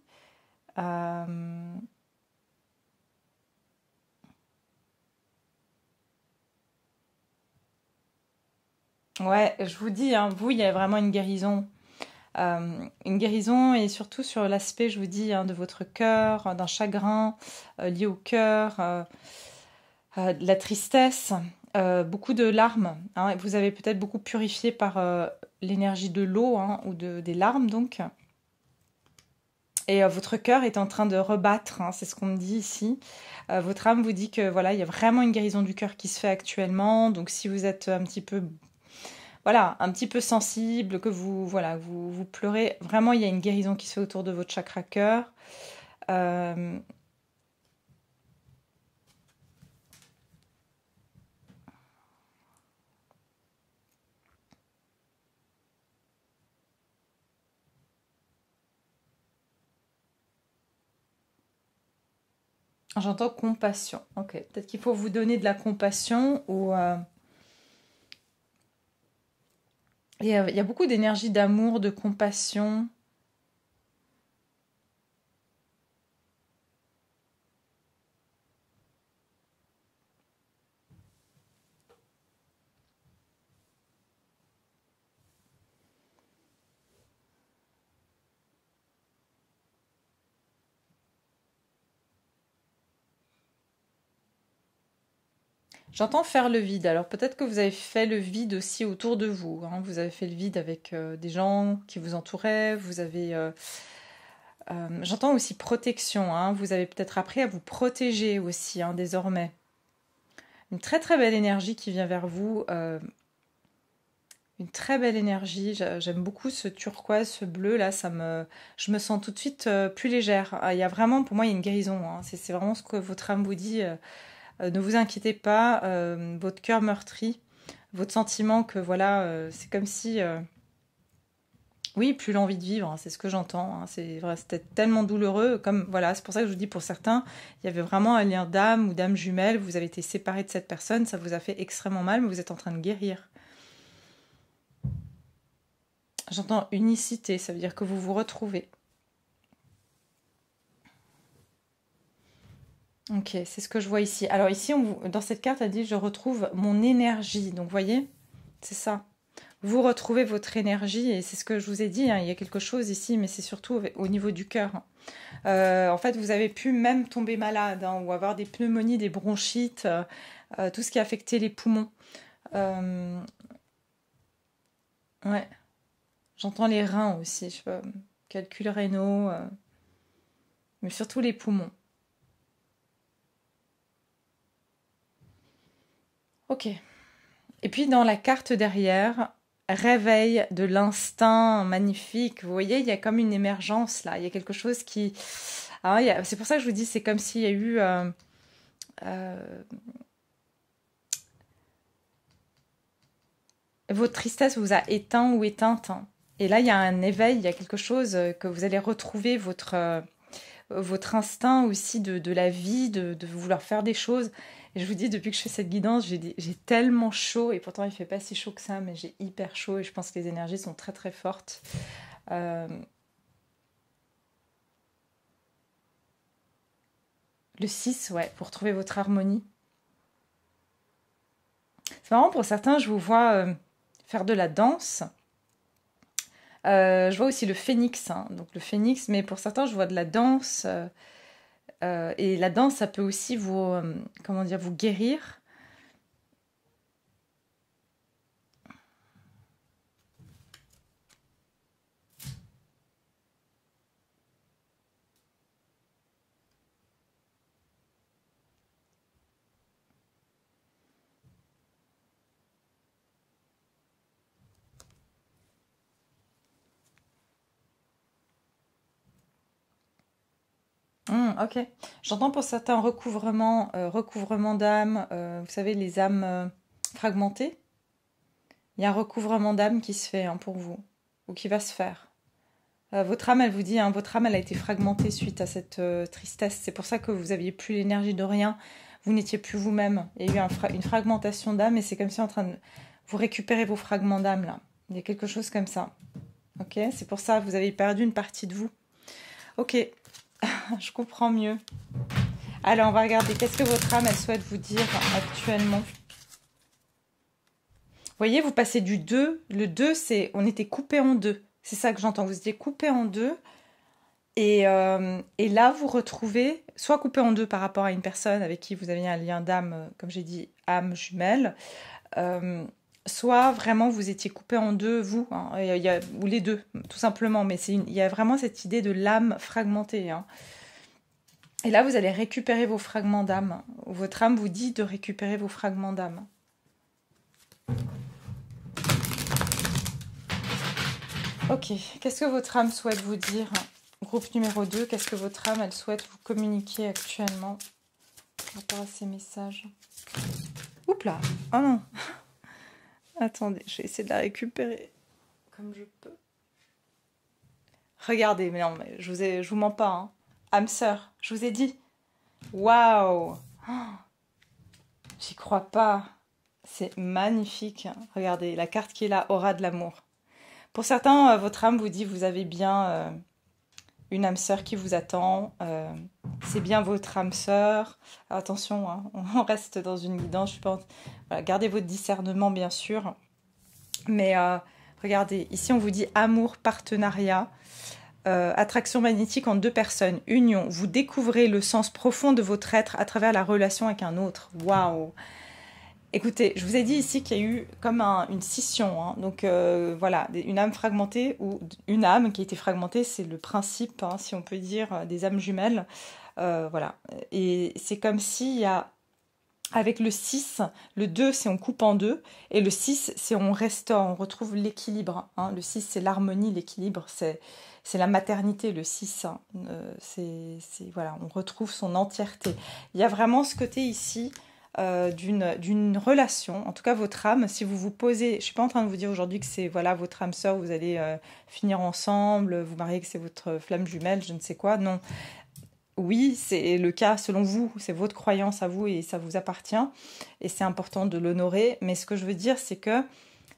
Ouais, je vous dis, hein, vous, il y a vraiment une guérison. Une guérison et surtout sur l'aspect, je vous dis, hein, de votre cœur, d'un chagrin lié au cœur, de la tristesse, beaucoup de larmes. Hein, vous avez peut-être beaucoup purifié par l'énergie de l'eau hein, ou des larmes donc. Et votre cœur est en train de rebattre, hein, c'est ce qu'on me dit ici. Votre âme vous dit que voilà, il y a vraiment une guérison du cœur qui se fait actuellement. Donc si vous êtes un petit peu, voilà, un petit peu sensible, que vous, voilà, vous pleurez, vraiment il y a une guérison qui se fait autour de votre chakra cœur. Euh, J'entends compassion. Ok, peut-être qu'il faut vous donner de la compassion ou il y a beaucoup d'énergie d'amour, de compassion. J'entends faire le vide. Alors peut-être que vous avez fait le vide aussi autour de vous, hein. Vous avez fait le vide avec des gens qui vous entouraient. Vous avez, j'entends aussi protection, hein. Vous avez peut-être appris à vous protéger aussi, hein, désormais. Une très très belle énergie qui vient vers vous. Une très belle énergie. J'aime beaucoup ce turquoise, ce bleu là. Je me sens tout de suite plus légère. Il y a vraiment, pour moi, il y a une guérison, hein. C'est vraiment ce que votre âme vous dit. Ne vous inquiétez pas, votre cœur meurtri, votre sentiment que voilà, c'est comme si, oui, plus l'envie de vivre, hein, c'est ce que j'entends, hein. C'est vrai, c'était tellement douloureux, comme voilà, c'est pour ça que je vous dis pour certains, il y avait vraiment un lien d'âme ou d'âme jumelle, vous avez été séparés de cette personne, ça vous a fait extrêmement mal, mais vous êtes en train de guérir. J'entends unicité, ça veut dire que vous vous retrouvez. Ok, c'est ce que je vois ici. Alors ici, dans cette carte, elle dit je retrouve mon énergie. Donc, vous voyez, c'est ça. Vous retrouvez votre énergie et c'est ce que je vous ai dit, hein, il y a quelque chose ici, mais c'est surtout au niveau du cœur. En fait, vous avez pu même tomber malade, hein, ou avoir des pneumonies, des bronchites, tout ce qui a affecté les poumons. Euh, ouais, j'entends les reins aussi, je sais pas, calculs rénaux, mais surtout les poumons. Ok. Et puis dans la carte derrière, réveil de l'instinct magnifique. Vous voyez, il y a comme une émergence là. Il y a quelque chose qui. Ah, c'est pour ça que je vous dis, c'est comme s'il y a eu. Euh, Votre tristesse vous a éteint ou éteinte, hein. Et là, il y a un éveil, il y a quelque chose que vous allez retrouver votre instinct aussi de la vie, de vouloir faire des choses. Et je vous dis, depuis que je fais cette guidance, j'ai tellement chaud, et pourtant il fait pas si chaud que ça, mais j'ai hyper chaud, et je pense que les énergies sont très très fortes. Euh, le 6, ouais, pour trouver votre harmonie. C'est marrant, pour certains, je vous vois faire de la danse. Je vois aussi le phénix, hein, donc le phénix, mais pour certains, je vois de la danse. Et la danse, ça peut aussi comment dire, vous guérir. Ok. J'entends pour certains recouvrement d'âme, vous savez, les âmes fragmentées. Il y a un recouvrement d'âme qui se fait, hein, pour vous, ou qui va se faire. Votre âme, elle vous dit, hein, votre âme, elle a été fragmentée suite à cette tristesse. C'est pour ça que vous aviez plus l'énergie de rien. Vous n'étiez plus vous-même. Il y a eu une fragmentation d'âme et c'est comme si en train de vous récupérer vos fragments d'âme là. Il y a quelque chose comme ça. Ok, c'est pour ça que vous avez perdu une partie de vous. Ok, je comprends mieux. Alors, on va regarder. Qu'est-ce que votre âme, elle souhaite vous dire actuellement? Vous voyez, vous passez du 2. Le 2, c'est... On était coupé en deux. C'est ça que j'entends. Vous étiez coupé en deux. Et là, vous retrouvez, soit coupé en deux par rapport à une personne avec qui vous aviez un lien d'âme, comme j'ai dit, âme jumelle. soit vraiment vous étiez coupé en deux, vous, hein, ou les deux, tout simplement, mais il y a vraiment cette idée de l'âme fragmentée. Hein. Et là, vous allez récupérer vos fragments d'âme. Votre âme vous dit de récupérer vos fragments d'âme. Ok, qu'est-ce que votre âme souhaite vous dire? Groupe numéro 2, qu'est-ce que votre âme, elle souhaite vous communiquer actuellement par rapport à ces messages? Oups là, oh non. Attendez, je vais essayer de la récupérer comme je peux. Regardez, mais non, mais je vous mens pas, hein. Âme sœur, je vous ai dit. Waouh, j'y crois pas. C'est magnifique. Regardez, la carte qui est là, aura de l'amour. Pour certains, votre âme vous dit, vous avez bien une âme sœur qui vous attend. C'est bien votre âme sœur. Attention, hein, on reste dans une guidance. Je pense. Voilà, gardez votre discernement, bien sûr. Mais regardez, ici, on vous dit amour, partenariat. Attraction magnétique entre deux personnes, union, vous découvrez le sens profond de votre être à travers la relation avec un autre. Waouh! Écoutez, je vous ai dit ici qu'il y a eu comme une scission, hein. Donc voilà, une âme fragmentée ou une âme qui a été fragmentée, c'est le principe, hein, si on peut dire, des âmes jumelles. Voilà, et c'est comme s'il y a, avec le 6, le 2 c'est on coupe en deux, et le 6 c'est on restaure, on retrouve l'équilibre. Hein. Le 6 c'est l'harmonie, l'équilibre, c'est la maternité, le 6. Hein. Voilà, on retrouve son entièreté. Il y a vraiment ce côté ici d'une relation, en tout cas votre âme, si vous vous posez, je ne suis pas en train de vous dire aujourd'hui que c'est voilà, votre âme sœur, vous allez finir ensemble, vous mariez, que c'est votre flamme jumelle, je ne sais quoi, non. Oui, c'est le cas selon vous, c'est votre croyance à vous et ça vous appartient et c'est important de l'honorer, mais ce que je veux dire, c'est que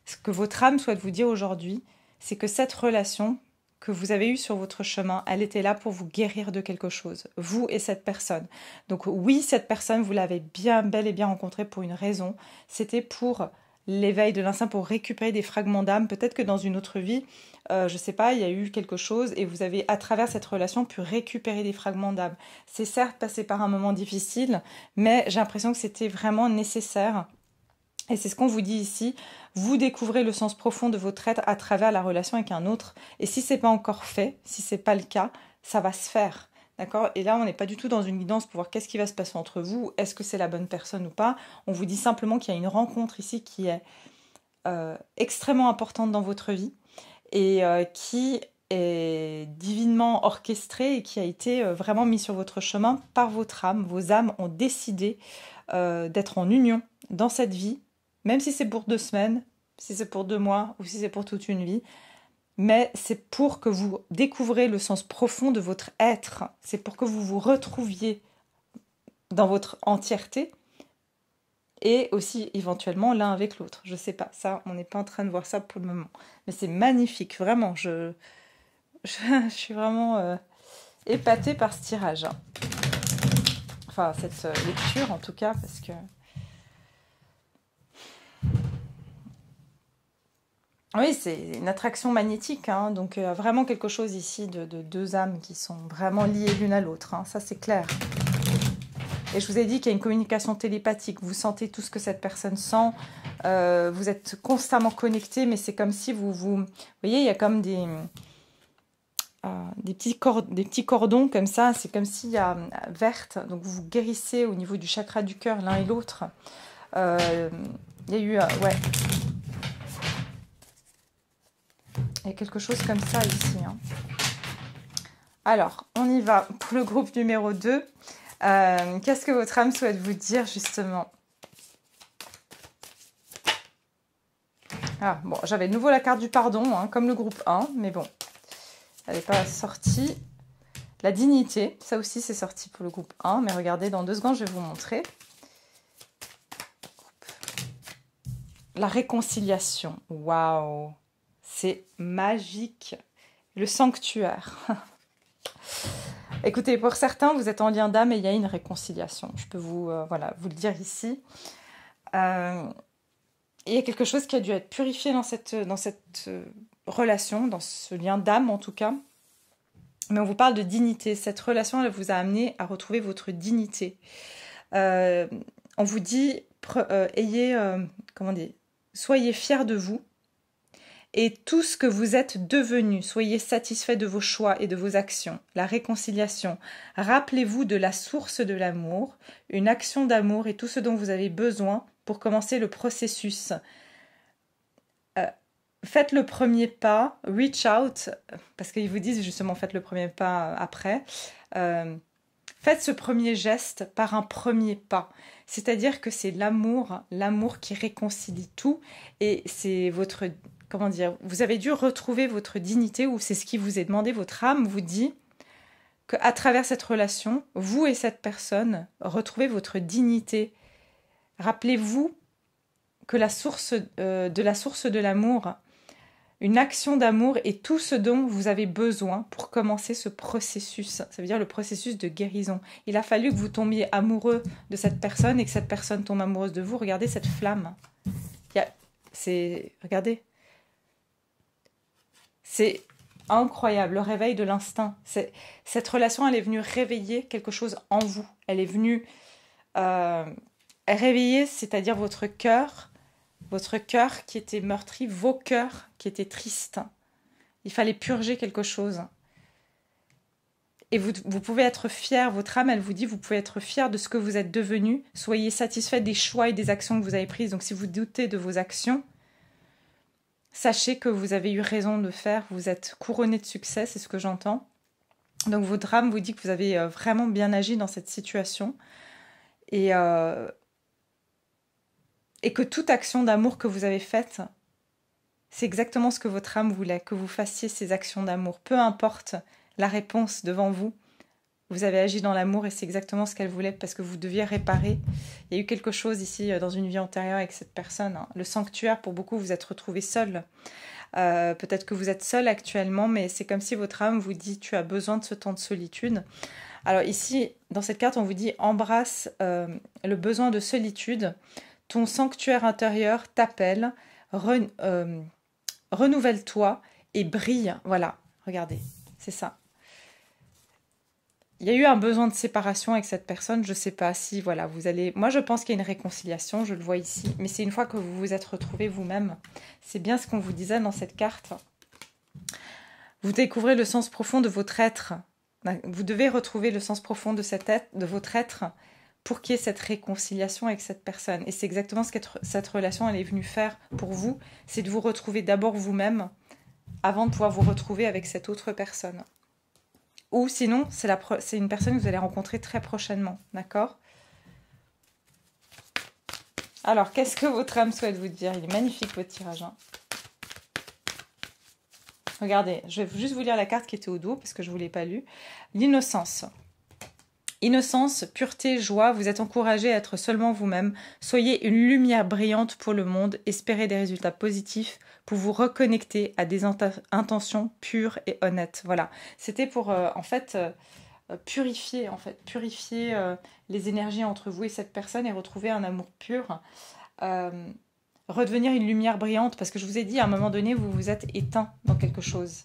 ce que votre âme souhaite vous dire aujourd'hui, c'est que cette relation que vous avez eue sur votre chemin, elle était là pour vous guérir de quelque chose, vous et cette personne. Donc oui, cette personne, vous l'avez bien, bel et bien rencontrée pour une raison, c'était pour l'éveil de l'instinct, pour récupérer des fragments d'âme, peut-être que dans une autre vie, je ne sais pas, il y a eu quelque chose et vous avez, à travers cette relation, pu récupérer des fragments d'âme. C'est certes passé par un moment difficile, mais j'ai l'impression que c'était vraiment nécessaire. Et c'est ce qu'on vous dit ici, vous découvrez le sens profond de votre être à travers la relation avec un autre. Et si ce n'est pas encore fait, si ce n'est pas le cas, ça va se faire. D'accord? Et là, on n'est pas du tout dans une guidance pour voir qu'est-ce qui va se passer entre vous, est-ce que c'est la bonne personne ou pas. On vous dit simplement qu'il y a une rencontre ici qui est extrêmement importante dans votre vie et qui est divinement orchestrée et qui a été vraiment mis sur votre chemin par votre âme. Vos âmes ont décidé d'être en union dans cette vie, même si c'est pour 2 semaines, si c'est pour 2 mois ou si c'est pour toute une vie. Mais c'est pour que vous découvrez le sens profond de votre être. C'est pour que vous vous retrouviez dans votre entièreté et aussi éventuellement l'un avec l'autre. Je sais pas, ça, on n'est pas en train de voir ça pour le moment. Mais c'est magnifique, vraiment. Je suis vraiment épatée par ce tirage. Hein. Enfin, cette lecture en tout cas, parce que... Oui, c'est une attraction magnétique, hein, donc vraiment quelque chose ici de 2 âmes qui sont vraiment liées l'une à l'autre, hein, ça c'est clair. Et je vous ai dit qu'il y a une communication télépathique, vous sentez tout ce que cette personne sent, vous êtes constamment connectés, mais c'est comme si vous voyez, il y a comme des petits cordons comme ça, c'est comme s'il y a verte, donc vous vous guérissez au niveau du chakra du cœur l'un et l'autre. Il y a eu, ouais... Il y a quelque chose comme ça ici. Hein. Alors, on y va pour le groupe numéro 2. Qu'est-ce que votre âme souhaite vous dire, justement? Ah, bon, j'avais de nouveau la carte du pardon, hein, comme le groupe 1, mais bon, elle n'est pas sortie. La dignité, ça aussi, c'est sorti pour le groupe 1, mais regardez, dans 2 secondes, je vais vous montrer. La réconciliation, waouh! C'est magique. Le sanctuaire. Écoutez, pour certains, vous êtes en lien d'âme et il y a une réconciliation. Je peux vous le dire ici. Il y a quelque chose qui a dû être purifié dans cette relation, dans ce lien d'âme en tout cas. Mais on vous parle de dignité. Cette relation, elle vous a amené à retrouver votre dignité. On vous dit, ayez... comment dire ? soyez fiers de vous et tout ce que vous êtes devenu. Soyez satisfaits de vos choix et de vos actions. La réconciliation. Rappelez-vous de la source de l'amour, une action d'amour et tout ce dont vous avez besoin pour commencer le processus. Faites le premier pas, reach out, parce qu'ils vous disent justement faites le premier pas après. Faites ce premier geste par un premier pas. C'est-à-dire que c'est l'amour qui réconcilie tout. Et c'est votre, comment dire, vous avez dû retrouver votre dignité, ou c'est ce qui vous est demandé. Votre âme vous dit qu'à travers cette relation, vous et cette personne, retrouvez votre dignité. Rappelez-vous que la source de l'amour, une action d'amour est tout ce dont vous avez besoin pour commencer ce processus. Ça veut dire le processus de guérison. Il a fallu que vous tombiez amoureux de cette personne et que cette personne tombe amoureuse de vous. Regardez cette flamme. Regardez. C'est incroyable, le réveil de l'instinct. Cette relation, elle est venue réveiller quelque chose en vous. Elle est venue réveiller, c'est-à-dire votre cœur qui était meurtri, vos cœurs qui étaient tristes. Il fallait purger quelque chose. Et vous pouvez être fier, votre âme, elle vous dit, vous pouvez être fier de ce que vous êtes devenu. Soyez satisfait des choix et des actions que vous avez prises. Donc si vous doutez de vos actions, sachez que vous avez eu raison de faire. Vous êtes couronné de succès, c'est ce que j'entends. Donc votre âme vous dit que vous avez vraiment bien agi dans cette situation. Et que toute action d'amour que vous avez faite, c'est exactement ce que votre âme voulait, que vous fassiez ces actions d'amour. Peu importe la réponse devant vous, vous avez agi dans l'amour et c'est exactement ce qu'elle voulait parce que vous deviez réparer. Il y a eu quelque chose ici dans une vie antérieure avec cette personne. Le sanctuaire, pour beaucoup, vous êtes retrouvés seul. Peut-être que vous êtes seul actuellement, mais c'est comme si votre âme vous dit « tu as besoin de ce temps de solitude ». Alors ici, dans cette carte, on vous dit « embrasse le besoin de solitude ». Ton sanctuaire intérieur t'appelle, renouvelle-toi et brille. Voilà, regardez, c'est ça. Il y a eu un besoin de séparation avec cette personne, je ne sais pas si, voilà, vous allez... Moi, je pense qu'il y a une réconciliation, je le vois ici, mais c'est une fois que vous vous êtes retrouvés vous-même. C'est bien ce qu'on vous disait dans cette carte. Vous découvrez le sens profond de votre être. Vous devez retrouver le sens profond de votre être, pour qu'il y ait cette réconciliation avec cette personne. Et c'est exactement ce que cette relation elle est venue faire pour vous, c'est de vous retrouver d'abord vous-même, avant de pouvoir vous retrouver avec cette autre personne. Ou sinon, c'est une personne que vous allez rencontrer très prochainement, d'accord? Alors, qu'est-ce que votre âme souhaite vous dire? Il est magnifique votre tirage. Hein. Regardez, je vais juste vous lire la carte qui était au dos, parce que je ne vous l'ai pas lue. L'innocence. Innocence, pureté, joie, vous êtes encouragé à être seulement vous-même. Soyez une lumière brillante pour le monde. Espérez des résultats positifs pour vous reconnecter à des intentions pures et honnêtes. Voilà, c'était pour purifier les énergies entre vous et cette personne et retrouver un amour pur. Redevenir une lumière brillante parce que je vous ai dit à un moment donné, vous vous êtes éteint dans quelque chose.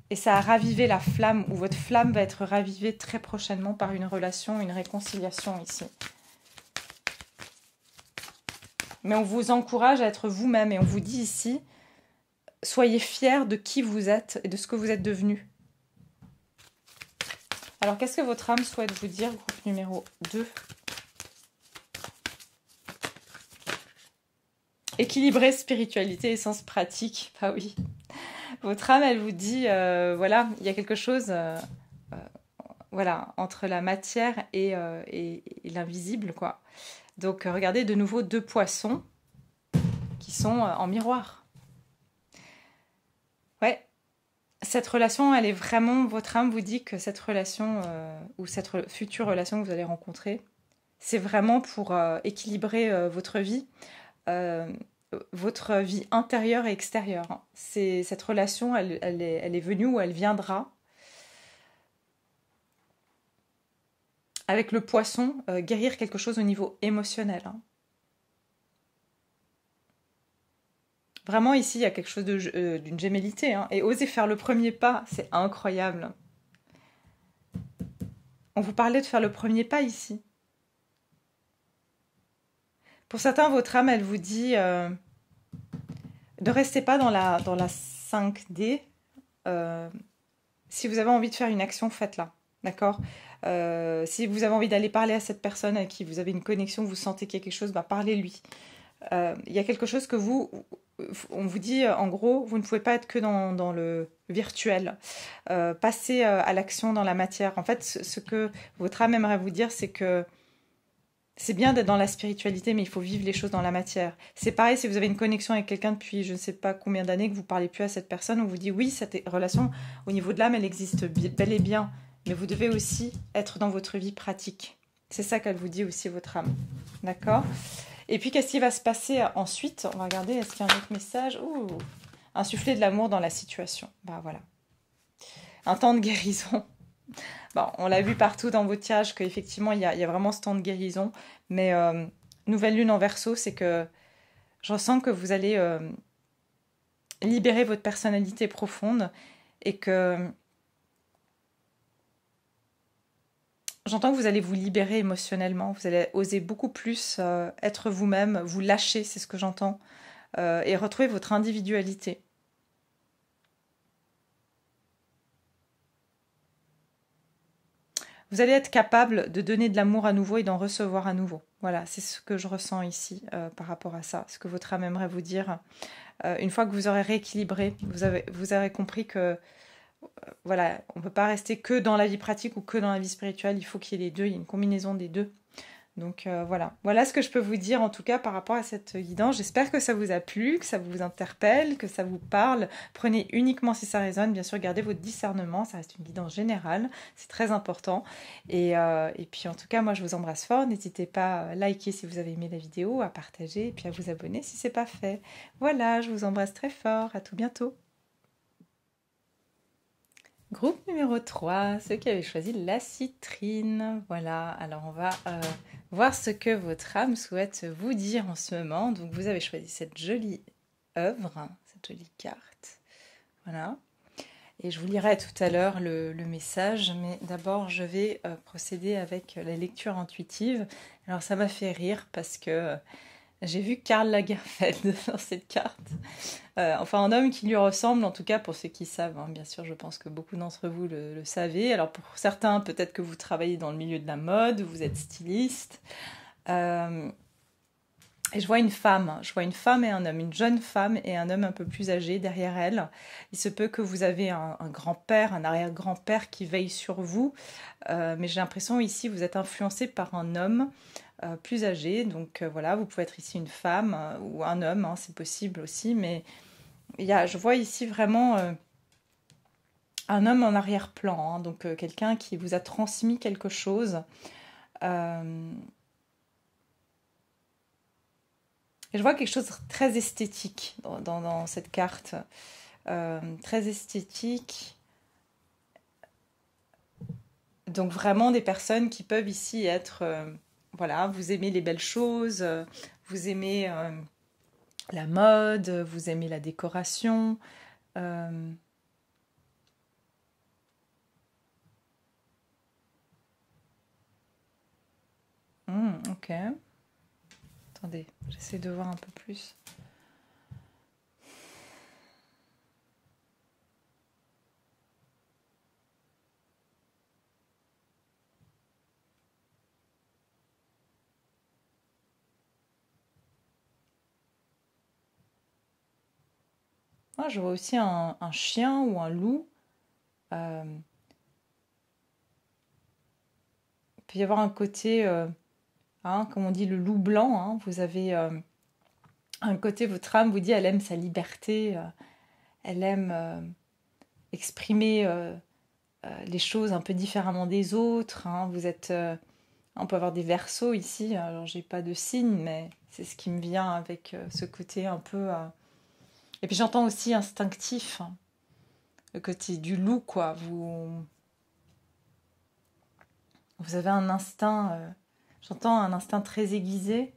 Et ça a ravivé la flamme, ou votre flamme va être ravivée très prochainement par une relation, une réconciliation ici. Mais on vous encourage à être vous-même et on vous dit ici, soyez fiers de qui vous êtes et de ce que vous êtes devenu. Alors, qu'est-ce que votre âme souhaite vous dire, groupe numéro 2? Équilibrer spiritualité et sens pratique. Ah oui. Votre âme, elle vous dit, voilà, il y a quelque chose voilà, entre la matière et l'invisible, quoi. Donc, regardez de nouveau 2 poissons qui sont en miroir. Ouais, cette relation, elle est vraiment... Votre âme vous dit que cette relation, ou cette future relation que vous allez rencontrer, c'est vraiment pour équilibrer votre vie intérieure et extérieure. Cette relation, elle est venue ou elle viendra avec le poisson guérir quelque chose au niveau émotionnel. Vraiment, ici, il y a quelque chose d'une gémellité. Et oser faire le premier pas, c'est incroyable. On vous parlait de faire le premier pas ici. Pour certains, votre âme, elle vous dit ne restez pas dans la 5D. Si vous avez envie de faire une action, faites-la. D'accord? Si vous avez envie d'aller parler à cette personne avec qui vous avez une connexion, vous sentez qu'il y a quelque chose, bah, parlez-lui. Il y a quelque chose que on vous dit, en gros, vous ne pouvez pas être que dans le virtuel. Passez à l'action dans la matière. En fait, ce que votre âme aimerait vous dire, c'est que c'est bien d'être dans la spiritualité, mais il faut vivre les choses dans la matière. C'est pareil si vous avez une connexion avec quelqu'un depuis je ne sais pas combien d'années, que vous ne parlez plus à cette personne, on vous dit oui, cette relation au niveau de l'âme, elle existe bel et bien, mais vous devez aussi être dans votre vie pratique. C'est ça qu'elle vous dit aussi, votre âme. D'accord? Et puis, qu'est-ce qui va se passer ensuite? On va regarder, est-ce qu'il y a un autre message? Ouh, insuffler de l'amour dans la situation. Bah voilà. Un temps de guérison. Bon, on l'a vu partout dans vos tirages qu'effectivement, il y a vraiment ce temps de guérison. Mais nouvelle lune en Verseau, c'est que je ressens que vous allez libérer votre personnalité profonde et que j'entends que vous allez vous libérer émotionnellement. Vous allez oser beaucoup plus être vous-même, vous lâcher, c'est ce que j'entends, et retrouver votre individualité. Vous allez être capable de donner de l'amour à nouveau et d'en recevoir à nouveau. Voilà, c'est ce que je ressens ici par rapport à ça, ce que votre âme aimerait vous dire. Une fois que vous aurez rééquilibré, vous aurez compris que voilà, on ne peut pas rester que dans la vie pratique ou que dans la vie spirituelle, il faut qu'il y ait les deux, il y a une combinaison des deux. Donc voilà ce que je peux vous dire en tout cas par rapport à cette guidance. J'espère que ça vous a plu, que ça vous interpelle, que ça vous parle. Prenez uniquement si ça résonne. Bien sûr, gardez votre discernement, ça reste une guidance générale, c'est très important. Et puis en tout cas, moi je vous embrasse fort. N'hésitez pas à liker si vous avez aimé la vidéo, à partager et puis à vous abonner si ce n'est pas fait. Voilà, je vous embrasse très fort, à tout bientôt. Groupe numéro 3, ceux qui avaient choisi la citrine. Voilà, alors on va voir ce que votre âme souhaite vous dire en ce moment. Donc vous avez choisi cette jolie œuvre, cette jolie carte. Voilà. Et je vous lirai tout à l'heure le message, mais d'abord je vais procéder avec la lecture intuitive. Alors ça m'a fait rire parce que j'ai vu Karl Lagerfeld dans cette carte. Enfin, un homme qui lui ressemble, en tout cas pour ceux qui savent. Hein, bien sûr, je pense que beaucoup d'entre vous le savez. Alors pour certains, peut-être que vous travaillez dans le milieu de la mode, vous êtes styliste. Et je vois une femme et un homme, une jeune femme et un homme un peu plus âgé derrière elle. Il se peut que vous avez un grand-père, un arrière-grand-père qui veille sur vous. Mais j'ai l'impression ici, vous êtes influencé par un homme plus âgé. Donc voilà, vous pouvez être ici une femme ou un homme, hein, c'est possible aussi. Mais je vois ici vraiment un homme en arrière-plan. Hein, donc quelqu'un qui vous a transmis quelque chose. Et je vois quelque chose de très esthétique dans cette carte. Très esthétique. Donc vraiment des personnes qui peuvent ici être... voilà, vous aimez les belles choses, vous aimez la mode, vous aimez la décoration. Ok. Attendez, j'essaie de voir un peu plus. Ah, je vois aussi un chien ou un loup. Il peut y avoir un côté, hein, comme on dit, le loup blanc. Hein. Vous avez un côté, votre âme vous dit, elle aime sa liberté, elle aime exprimer les choses un peu différemment des autres. Hein. Vous êtes, on peut avoir des verseaux ici. Alors j'ai pas de signe, mais c'est ce qui me vient avec ce côté un peu. Et puis j'entends aussi instinctif, hein, le côté du loup, quoi. Vous avez un instinct. J'entends un instinct très aiguisé.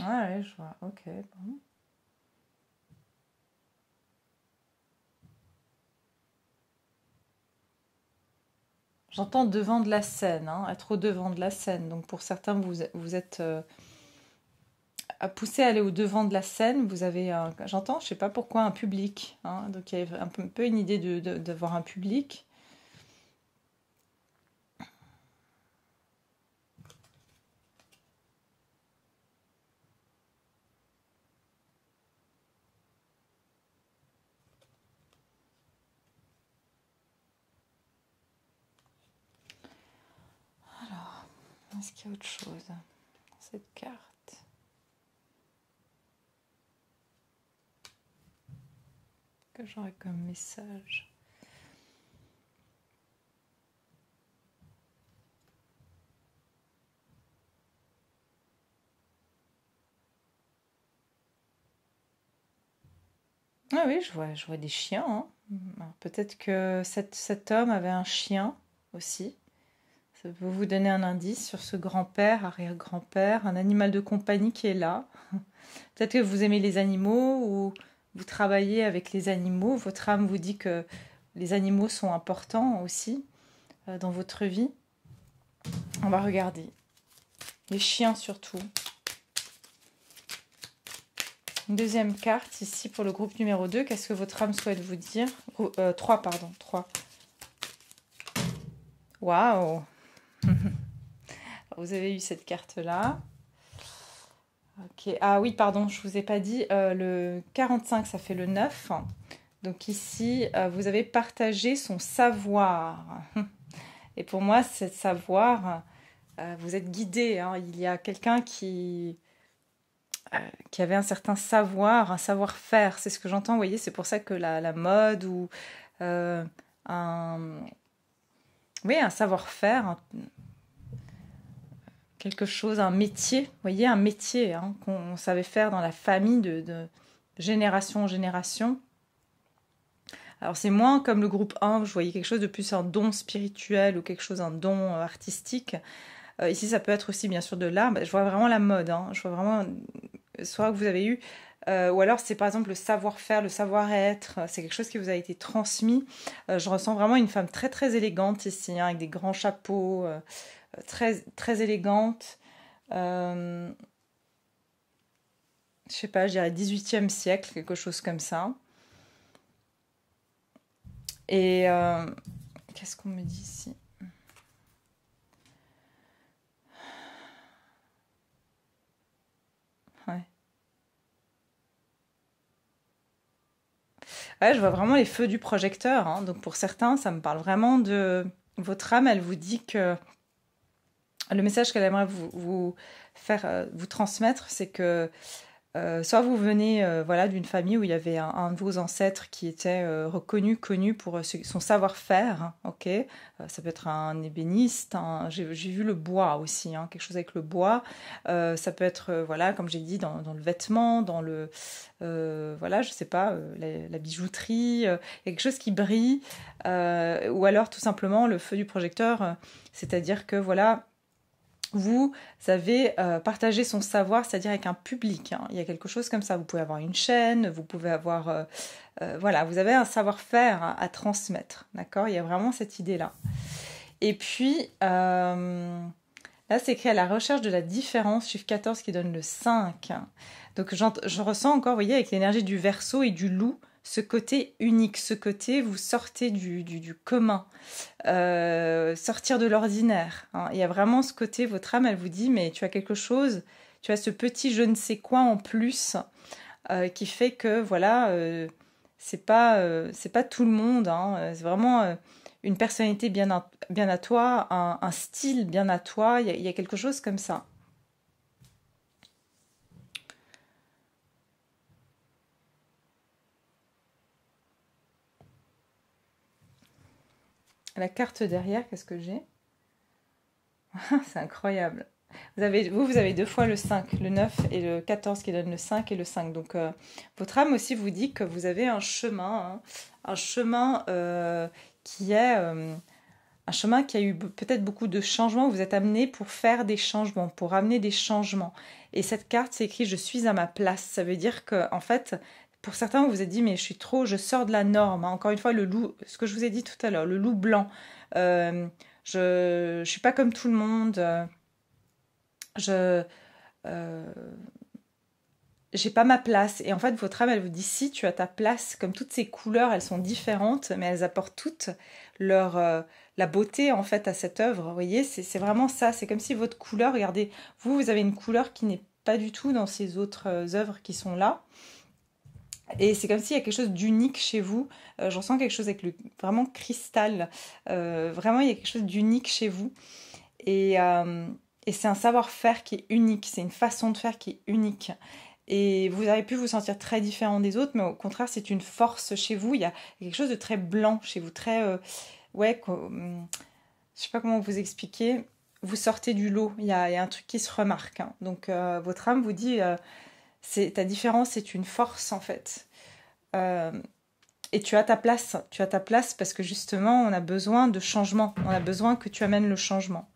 Ah ouais, je vois. Ok, bon. J'entends devant de la scène, hein, être au devant de la scène. Donc pour certains, vous êtes poussé à aller au devant de la scène. Vous avez, j'entends, je sais pas pourquoi, un public. Hein. Donc il y a un peu une idée d'avoir un public. Alors, est-ce qu'il y a autre chose dans cette carte? Que j'aurais comme message? Ah oui, je vois des chiens. Hein. Peut-être que cet homme avait un chien aussi. Ça peut vous donner un indice sur ce grand-père, arrière-grand-père, un animal de compagnie qui est là. Peut-être que vous aimez les animaux ou vous travaillez avec les animaux. Votre âme vous dit que les animaux sont importants aussi dans votre vie. On va regarder. Les chiens surtout. Une deuxième carte ici pour le groupe numéro 2. Qu'est-ce que votre âme souhaite vous dire 3, pardon. 3. Waouh. Vous avez eu cette carte-là. Ok. Ah oui, pardon, je ne vous ai pas dit. Le 45, ça fait le 9. Donc ici, vous avez partagé son savoir. Et pour moi, ce savoir, vous êtes guidé. Hein. Il y a quelqu'un qui avait un certain savoir, un savoir-faire. C'est ce que j'entends, vous voyez. C'est pour ça que la mode ou un savoir-faire, quelque chose, un métier, vous voyez, un métier hein, qu'on savait faire dans la famille de génération en génération. Alors c'est moins comme le groupe 1, je voyais quelque chose de plus un don spirituel ou quelque chose, un don artistique. Ici ça peut être aussi bien sûr de l'art, je vois vraiment la mode, hein. Je vois vraiment soit que vous avez eu, ou alors c'est par exemple le savoir-faire, le savoir-être, c'est quelque chose qui vous a été transmis. Je ressens vraiment une femme très très élégante ici, hein, avec des grands chapeaux, très, très élégante. Je sais pas, je dirais 18e siècle, quelque chose comme ça. Et qu'est-ce qu'on me dit ici? Ouais. Ouais, je vois vraiment les feux du projecteur. Hein. Donc pour certains, ça me parle vraiment de votre âme. Elle vous dit que le message qu'elle aimerait vous faire, vous transmettre, c'est que soit vous venez voilà, d'une famille où il y avait un de vos ancêtres qui était reconnu, connu pour son savoir-faire, hein, ok. Ça peut être un ébéniste, j'ai vu le bois aussi, hein, quelque chose avec le bois. Ça peut être, voilà, comme j'ai dit, dans le vêtement, dans le, voilà, je sais pas, la bijouterie, quelque chose qui brille, ou alors tout simplement le feu du projecteur, c'est-à-dire que voilà, vous avez partagé son savoir, c'est-à-dire avec un public. Hein. Il y a quelque chose comme ça. Vous pouvez avoir une chaîne, vous pouvez avoir... voilà, vous avez un savoir-faire à transmettre. D'accord. Il y a vraiment cette idée-là. Et puis, là, c'est écrit à la recherche de la différence, chiffre 14 qui donne le 5. Donc, je ressens encore, vous voyez, avec l'énergie du Verseau et du Loup, ce côté unique, ce côté, vous sortez du commun, sortir de l'ordinaire. Hein. Il y a vraiment ce côté, votre âme, elle vous dit, mais tu as quelque chose, tu as ce petit je ne sais quoi en plus qui fait que, voilà, c'est pas tout le monde. Hein. C'est vraiment une personnalité bien à toi, un style bien à toi. Il y a quelque chose comme ça. La carte derrière, qu'est-ce que j'ai? C'est incroyable. Vous avez deux fois le 5, le 9 et le 14 qui donne le 5 et le 5. Donc, votre âme aussi vous dit que vous avez hein, un chemin qui est un chemin qui a eu peut-être beaucoup de changements. Vous êtes amené pour faire des changements, pour amener des changements. Et cette carte, c'est écrit « Je suis à ma place ». Ça veut dire que, en fait, pour certains, vous vous êtes dit « Mais je sors de la norme ». Hein. Encore une fois, le loup, ce que je vous ai dit tout à l'heure, le loup blanc. Je suis pas comme tout le monde. Je j'ai pas ma place. Et en fait, votre âme, elle vous dit si tu as ta place, comme toutes ces couleurs, elles sont différentes, mais elles apportent toutes leur la beauté en fait à cette œuvre. Vous voyez, c'est vraiment ça. C'est comme si votre couleur, regardez, vous avez une couleur qui n'est pas du tout dans ces autres œuvres qui sont là. Et c'est comme s'il y a quelque chose d'unique chez vous. J'en sens quelque chose avec le vraiment cristal. Vraiment, il y a quelque chose d'unique chez vous. Et c'est un savoir-faire qui est unique. C'est une façon de faire qui est unique. Et vous avez pu vous sentir très différent des autres, mais au contraire, c'est une force chez vous. Il y a quelque chose de très blanc chez vous, très ouais. Je sais pas comment vous expliquer. Vous sortez du lot. Il y a un truc qui se remarque. Hein. Donc votre âme vous dit, ta différence, c'est une force en fait. Euh, et tu as ta place. Tu as ta place parce que justement, on a besoin de changement. On a besoin que tu amènes le changement.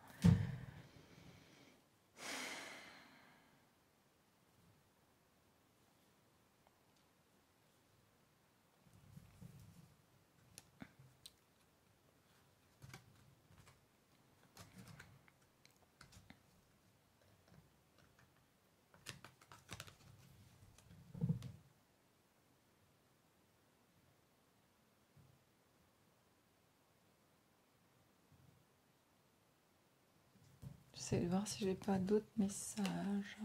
J'essaie de voir si j'ai pas d'autres messages.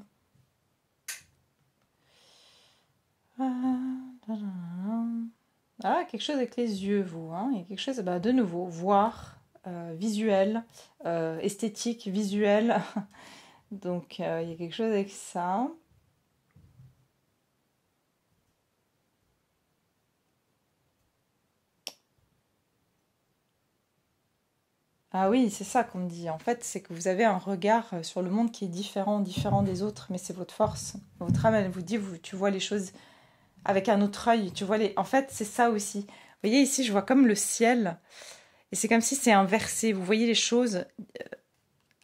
Ah, quelque chose avec les yeux, vous. Hein. Il y a quelque chose, de nouveau, voir, visuel, esthétique, visuel. Donc, il y a quelque chose avec ça. Ah oui, c'est ça qu'on me dit. En fait, c'est que vous avez un regard sur le monde qui est différent, différent des autres, mais c'est votre force. Votre âme, elle vous dit, tu vois les choses avec un autre œil. Tu vois les... En fait, c'est ça aussi. Vous voyez, ici, je vois comme le ciel, et c'est comme si c'est inversé. Vous voyez les choses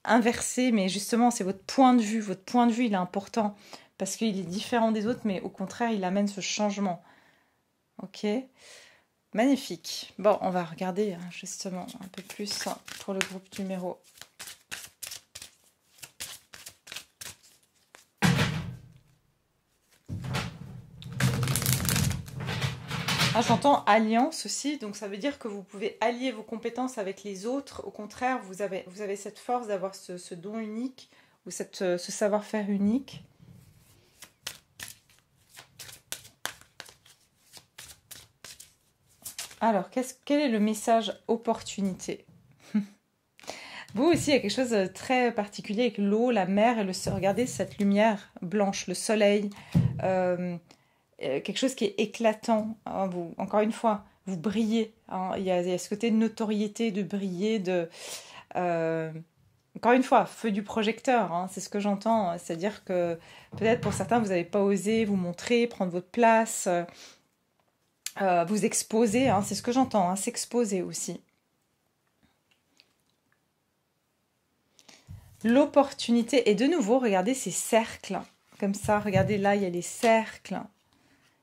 inversées, mais justement, c'est votre point de vue. Votre point de vue, il est important, parce qu'il est différent des autres, mais au contraire, il amène ce changement. Ok ? Magnifique. Bon, on va regarder justement un peu plus pour le groupe numéro. Ah, j'entends alliance aussi, donc ça veut dire que vous pouvez allier vos compétences avec les autres. Au contraire, vous avez cette force d'avoir ce don unique ou ce savoir-faire unique. Alors, quel est le message opportunité? Vous aussi, il y a quelque chose de très particulier avec l'eau, la mer et le sol. Regardez cette lumière blanche, le soleil, quelque chose qui est éclatant. Hein, encore une fois, vous brillez. Hein, il y a ce côté de notoriété, de briller, encore une fois, feu du projecteur, hein, c'est ce que j'entends. C'est-à-dire que peut-être pour certains, vous n'avez pas osé vous montrer, prendre votre place. Vous exposer, hein, c'est ce que j'entends, hein, s'exposer aussi. L'opportunité, et de nouveau, regardez ces cercles, comme ça, regardez là, il y a les cercles.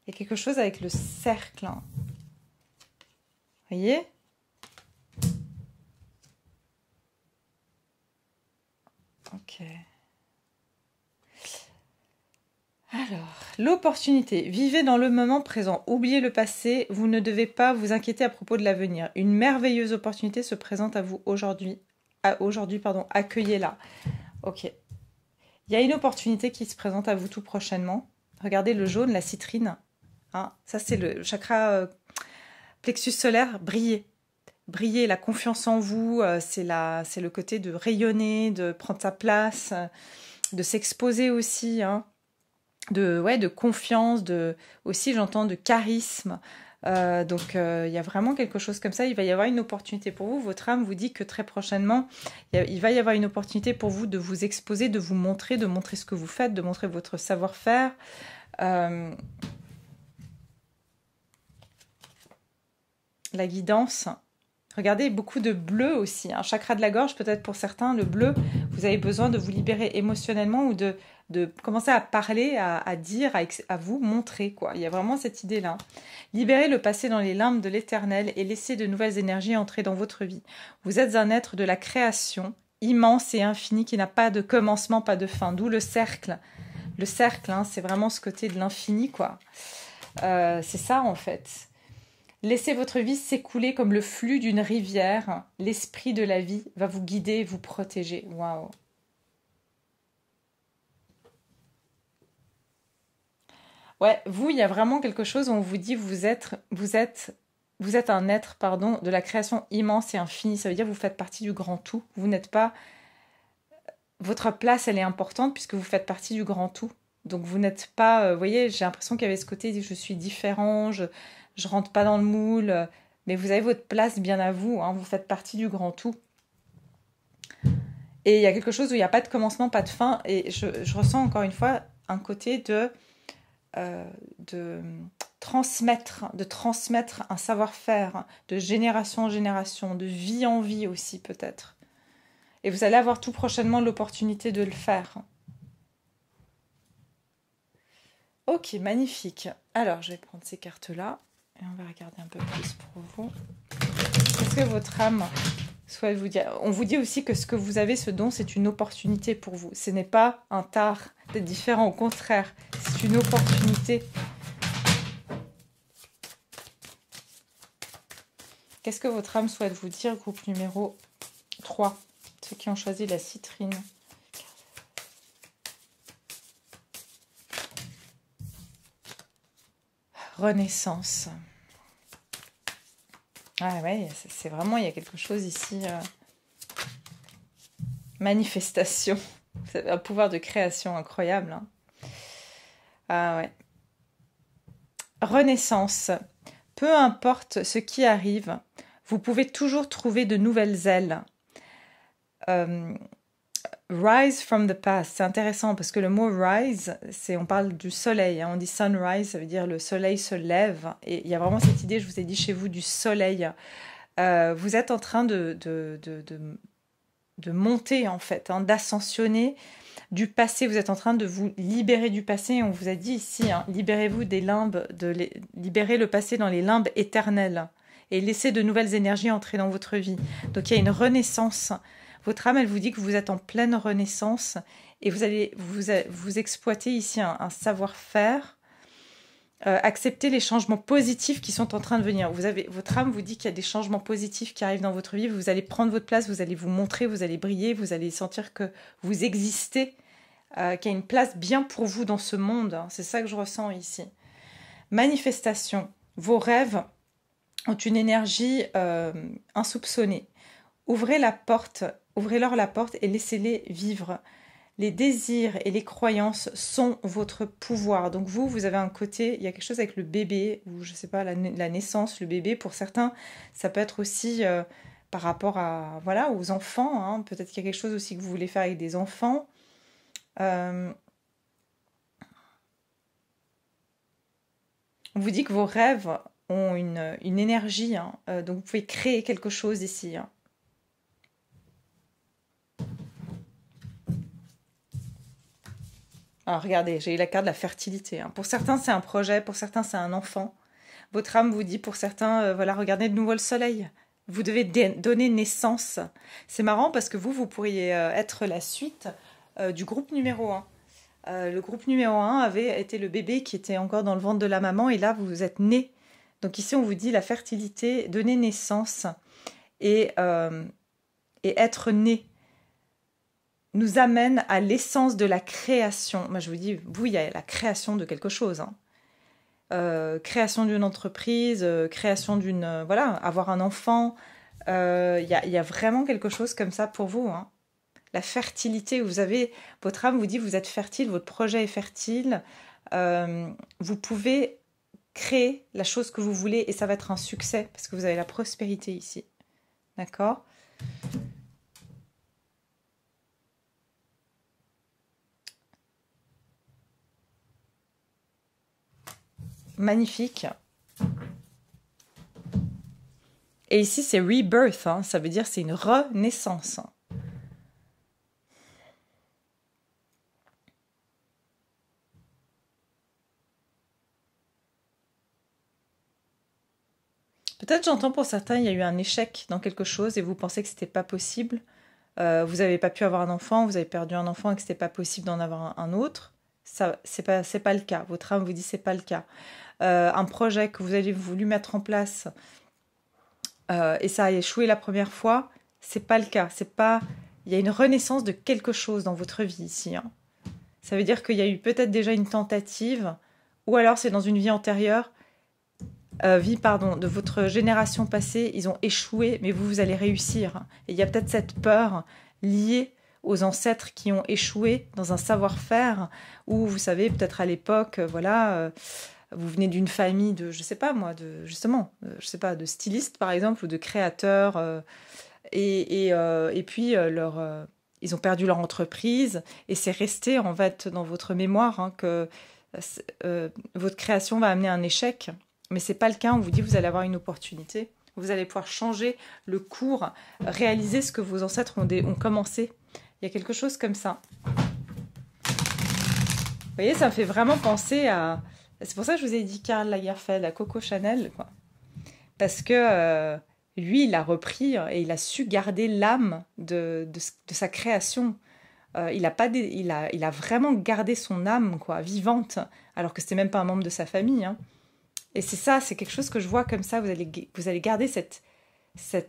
Il y a quelque chose avec le cercle. Vous voyez ? Ok. Alors, l'opportunité. Vivez dans le moment présent. Oubliez le passé. Vous ne devez pas vous inquiéter à propos de l'avenir. Une merveilleuse opportunité se présente à vous aujourd'hui. Accueillez-la. Ok. Il y a une opportunité qui se présente à vous tout prochainement. Regardez le jaune, la citrine. Hein, ça, c'est le chakra plexus solaire. Briller. Briller, la confiance en vous. C'est le côté de rayonner, de prendre sa place, de s'exposer aussi. Hein. De confiance, aussi j'entends de charisme. Donc il y a vraiment quelque chose comme ça. Il va y avoir une opportunité pour vous. Votre âme vous dit que très prochainement, il va y avoir une opportunité pour vous de vous exposer, de vous montrer, de montrer ce que vous faites, de montrer votre savoir-faire. La guidance. Regardez, beaucoup de bleu aussi. Un chakra de la gorge, peut-être pour certains, le bleu, vous avez besoin de vous libérer émotionnellement ou de commencer à parler, à dire, à vous montrer, quoi. Il y a vraiment cette idée-là. Libérez le passé dans les limbes de l'éternel et laissez de nouvelles énergies entrer dans votre vie. Vous êtes un être de la création, immense et infini, qui n'a pas de commencement, pas de fin. D'où le cercle. Le cercle, hein, c'est vraiment ce côté de l'infini, quoi. C'est ça, en fait. Laissez votre vie s'écouler comme le flux d'une rivière. L'esprit de la vie va vous guider et vous protéger. Waouh! Ouais, vous, il y a vraiment quelque chose où on vous dit vous êtes un être, pardon, de la création immense et infinie. Ça veut dire que vous faites partie du grand tout. Vous n'êtes pas... Votre place, elle est importante puisque vous faites partie du grand tout. Donc vous n'êtes pas... vous voyez, j'ai l'impression qu'il y avait ce côté, je suis différent, je rentre pas dans le moule. Mais vous avez votre place bien à vous. Hein, vous faites partie du grand tout. Et il y a quelque chose où il n'y a pas de commencement, pas de fin. Et je ressens encore une fois un côté de transmettre un savoir-faire de génération en génération, de vie en vie aussi peut-être. Et vous allez avoir tout prochainement l'opportunité de le faire. Ok, magnifique. Alors, je vais prendre ces cartes-là et on va regarder un peu plus pour vous. Qu'est-ce que votre âme souhaite vous dire? On vous dit aussi que ce que vous avez, ce don, c'est une opportunité pour vous. Ce n'est pas un tard d'être différent, au contraire, c'est une opportunité. Qu'est-ce que votre âme souhaite vous dire, groupe numéro 3, ceux qui ont choisi la citrine? Renaissance. Ah ouais, c'est vraiment, il y a quelque chose ici. Manifestation. C'est un pouvoir de création incroyable. Hein. Ah ouais. Renaissance. Peu importe ce qui arrive, vous pouvez toujours trouver de nouvelles ailes. Rise from the past, c'est intéressant parce que le mot rise, on parle du soleil, hein, on dit sunrise, ça veut dire le soleil se lève, et il y a vraiment cette idée, je vous ai dit chez vous, du soleil. Vous êtes en train de monter en fait, hein, d'ascensionner du passé, vous êtes en train de vous libérer du passé, on vous a dit ici, hein, libérez-vous des limbes, libérez le passé dans les limbes éternelles, et laissez de nouvelles énergies entrer dans votre vie. Donc il y a une renaissance. Votre âme, elle vous dit que vous êtes en pleine renaissance et vous allez vous exploiter ici un savoir-faire. Accepter les changements positifs qui sont en train de venir. Votre âme vous dit qu'il y a des changements positifs qui arrivent dans votre vie. Vous allez prendre votre place, vous allez vous montrer, vous allez briller, vous allez sentir que vous existez, qu'il y a une place bien pour vous dans ce monde. C'est ça que je ressens ici. Manifestation. Vos rêves ont une énergie insoupçonnée. Ouvrez-leur la porte et laissez-les vivre. Les désirs et les croyances sont votre pouvoir. Donc vous avez un côté, il y a quelque chose avec le bébé, ou je sais pas, la naissance, le bébé. Pour certains, ça peut être aussi par rapport aux enfants. Hein. Peut-être qu'il y a quelque chose aussi que vous voulez faire avec des enfants. On vous dit que vos rêves ont une énergie. Hein. Donc vous pouvez créer quelque chose ici. Hein. Alors regardez, j'ai eu la carte de la fertilité. Hein. Pour certains, c'est un projet, pour certains, c'est un enfant. Votre âme vous dit, pour certains, regardez de nouveau le soleil. Vous devez donner naissance. C'est marrant parce que vous pourriez être la suite du groupe numéro 1. Le groupe numéro 1 avait été le bébé qui était encore dans le ventre de la maman et là, vous êtes né. Donc ici, on vous dit la fertilité, donner naissance et être né nous amène à l'essence de la création. Moi, je vous dis, vous, il y a la création de quelque chose. Hein. Création d'une entreprise, création d'une... avoir un enfant. Il y a vraiment quelque chose comme ça pour vous. Hein. La fertilité, votre âme vous dit, vous êtes fertile, votre projet est fertile. Vous pouvez créer la chose que vous voulez et ça va être un succès parce que vous avez la prospérité ici. D'accord ? Magnifique. Et ici, c'est rebirth, hein, ça veut dire c'est une renaissance. Peut-être j'entends pour certains, il y a eu un échec dans quelque chose et vous pensez que c'était pas possible. Vous n'avez pas pu avoir un enfant, vous avez perdu un enfant et que c'était pas possible d'en avoir un autre. Ça, c'est pas le cas. Votre âme vous dit c'est pas le cas. Un projet que vous avez voulu mettre en place et ça a échoué la première fois, c'est pas le cas. C'est pas. Il y a une renaissance de quelque chose dans votre vie ici. Hein. Ça veut dire qu'il y a eu peut-être déjà une tentative, ou alors c'est dans une vie antérieure. De votre génération passée, ils ont échoué, mais vous allez réussir. Et il y a peut-être cette peur liée aux ancêtres qui ont échoué dans un savoir-faire, où vous savez, peut-être à l'époque, vous venez d'une famille de, je sais pas moi, de stylistes par exemple, ou de créateurs, et puis ils ont perdu leur entreprise, et c'est resté en fait dans votre mémoire hein, que votre création va amener un échec. Mais ce n'est pas le cas, on vous dit que vous allez avoir une opportunité. Vous allez pouvoir changer le cours, réaliser ce que vos ancêtres ont commencé. Il y a quelque chose comme ça. Vous voyez, ça me fait vraiment penser à... C'est pour ça que je vous ai dit Karl Lagerfeld, à Coco Chanel. Quoi. Parce que lui, il a repris et il a su garder l'âme de sa création. Il a vraiment gardé son âme quoi, vivante, alors que ce n'était même pas un membre de sa famille. Hein. Et c'est ça, c'est quelque chose que je vois comme ça, vous allez garder cette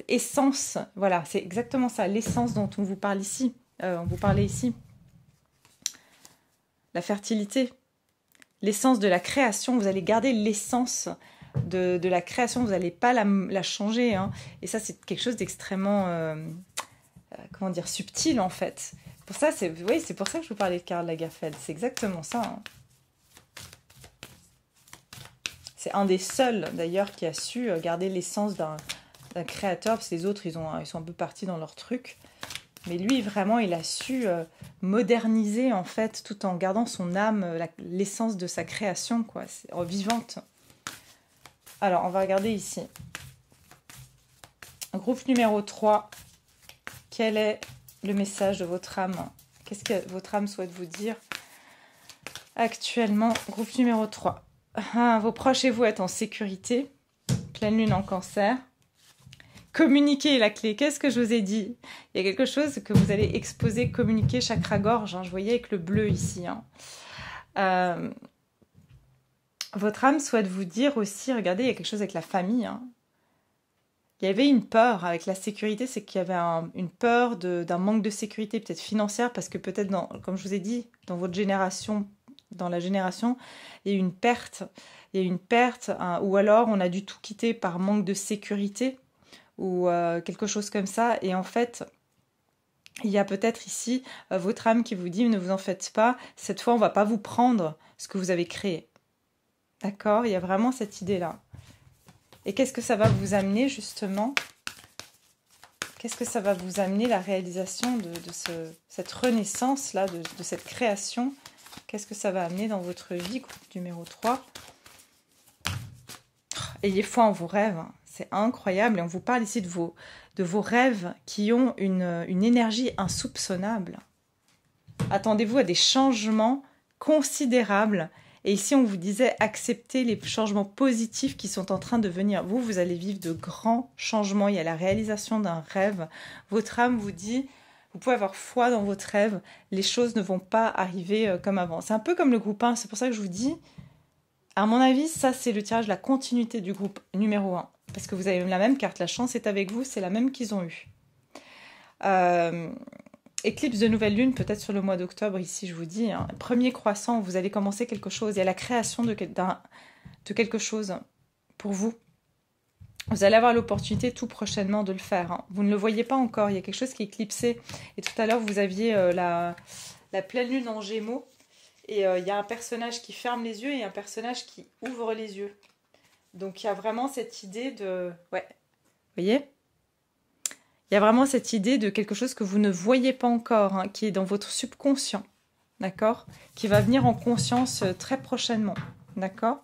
essence, voilà, c'est exactement ça, l'essence dont on vous parle ici, la fertilité, l'essence de la création, vous allez garder l'essence de la création, vous n'allez pas la changer, hein. Et ça c'est quelque chose d'extrêmement, subtil en fait. Pour ça, c'est pour ça que je vous parlais de Karl Lagerfeld, c'est exactement ça, hein. C'est un des seuls, d'ailleurs, qui a su garder l'essence d'un créateur, parce que les autres, ils sont un peu partis dans leur truc. Mais lui, vraiment, il a su moderniser, en fait, tout en gardant son âme, l'essence de sa création, quoi, vivante. Alors, on va regarder ici. Groupe numéro 3. Quel est le message de votre âme? Qu'est-ce que votre âme souhaite vous dire actuellement? Groupe numéro 3. Vos proches et vous êtes en sécurité. Pleine lune en cancer. Communiquer est la clé. Qu'est-ce que je vous ai dit? Il y a quelque chose que vous allez exposer, communiquer, chakra-gorge. Hein. Je voyais avec le bleu ici. Hein. Votre âme souhaite vous dire aussi, regardez, il y a quelque chose avec la famille. Hein. Il y avait une peur avec la sécurité, c'est qu'il y avait une peur d'un manque de sécurité, peut-être financière, parce que peut-être, comme je vous ai dit, dans votre génération, dans la génération, il y a eu une perte. Il y a eu une perte, hein, ou alors on a dû tout quitter par manque de sécurité, ou quelque chose comme ça. Et en fait, il y a peut-être ici votre âme qui vous dit, ne vous en faites pas, cette fois on ne va pas vous prendre ce que vous avez créé. D'accord? Il y a vraiment cette idée-là. Et qu'est-ce que ça va vous amener justement? Qu'est-ce que ça va vous amener, la réalisation de cette renaissance-là, de cette création? Qu'est-ce que ça va amener dans votre vie, groupe numéro 3? Ayez foi en vos rêves, hein. C'est incroyable. Et on vous parle ici de vos rêves qui ont une énergie insoupçonnable. Attendez-vous à des changements considérables. Et ici, on vous disait accepter les changements positifs qui sont en train de venir. Vous allez vivre de grands changements. Il y a la réalisation d'un rêve. Votre âme vous dit... Vous pouvez avoir foi dans votre rêve, les choses ne vont pas arriver comme avant. C'est un peu comme le groupe 1, c'est pour ça que je vous dis, à mon avis, ça c'est le tirage, la continuité du groupe numéro 1. Parce que vous avez la même carte, la chance est avec vous, c'est la même qu'ils ont eue. Éclipse de nouvelle lune, peut-être sur le mois d'octobre, ici je vous dis, hein, premier croissant, vous allez commencer quelque chose, il y a la création de quelque chose pour vous. Vous allez avoir l'opportunité tout prochainement de le faire. Hein. Vous ne le voyez pas encore, il y a quelque chose qui est éclipsé. Et tout à l'heure, vous aviez la pleine lune en Gémeaux. Et il y a un personnage qui ferme les yeux et un personnage qui ouvre les yeux. Donc il y a vraiment cette idée de... Ouais, vous voyez? Il y a vraiment cette idée de quelque chose que vous ne voyez pas encore, hein, qui est dans votre subconscient. D'accord? Qui va venir en conscience très prochainement. D'accord?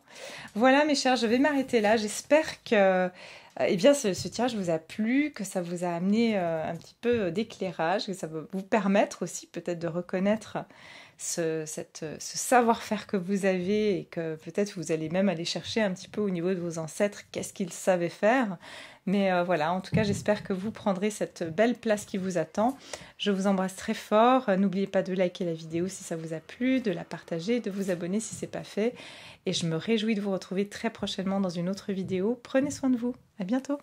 Voilà mes chers, je vais m'arrêter là. J'espère que ce tirage vous a plu, que ça vous a amené un petit peu d'éclairage, que ça va vous permettre aussi peut-être de reconnaître ce savoir-faire que vous avez et que peut-être vous allez même aller chercher un petit peu au niveau de vos ancêtres, qu'est-ce qu'ils savaient faire. Mais voilà, en tout cas, j'espère que vous prendrez cette belle place qui vous attend. Je vous embrasse très fort. N'oubliez pas de liker la vidéo si ça vous a plu, de la partager, de vous abonner si ce n'est pas fait. Et je me réjouis de vous retrouver très prochainement dans une autre vidéo. Prenez soin de vous. À bientôt.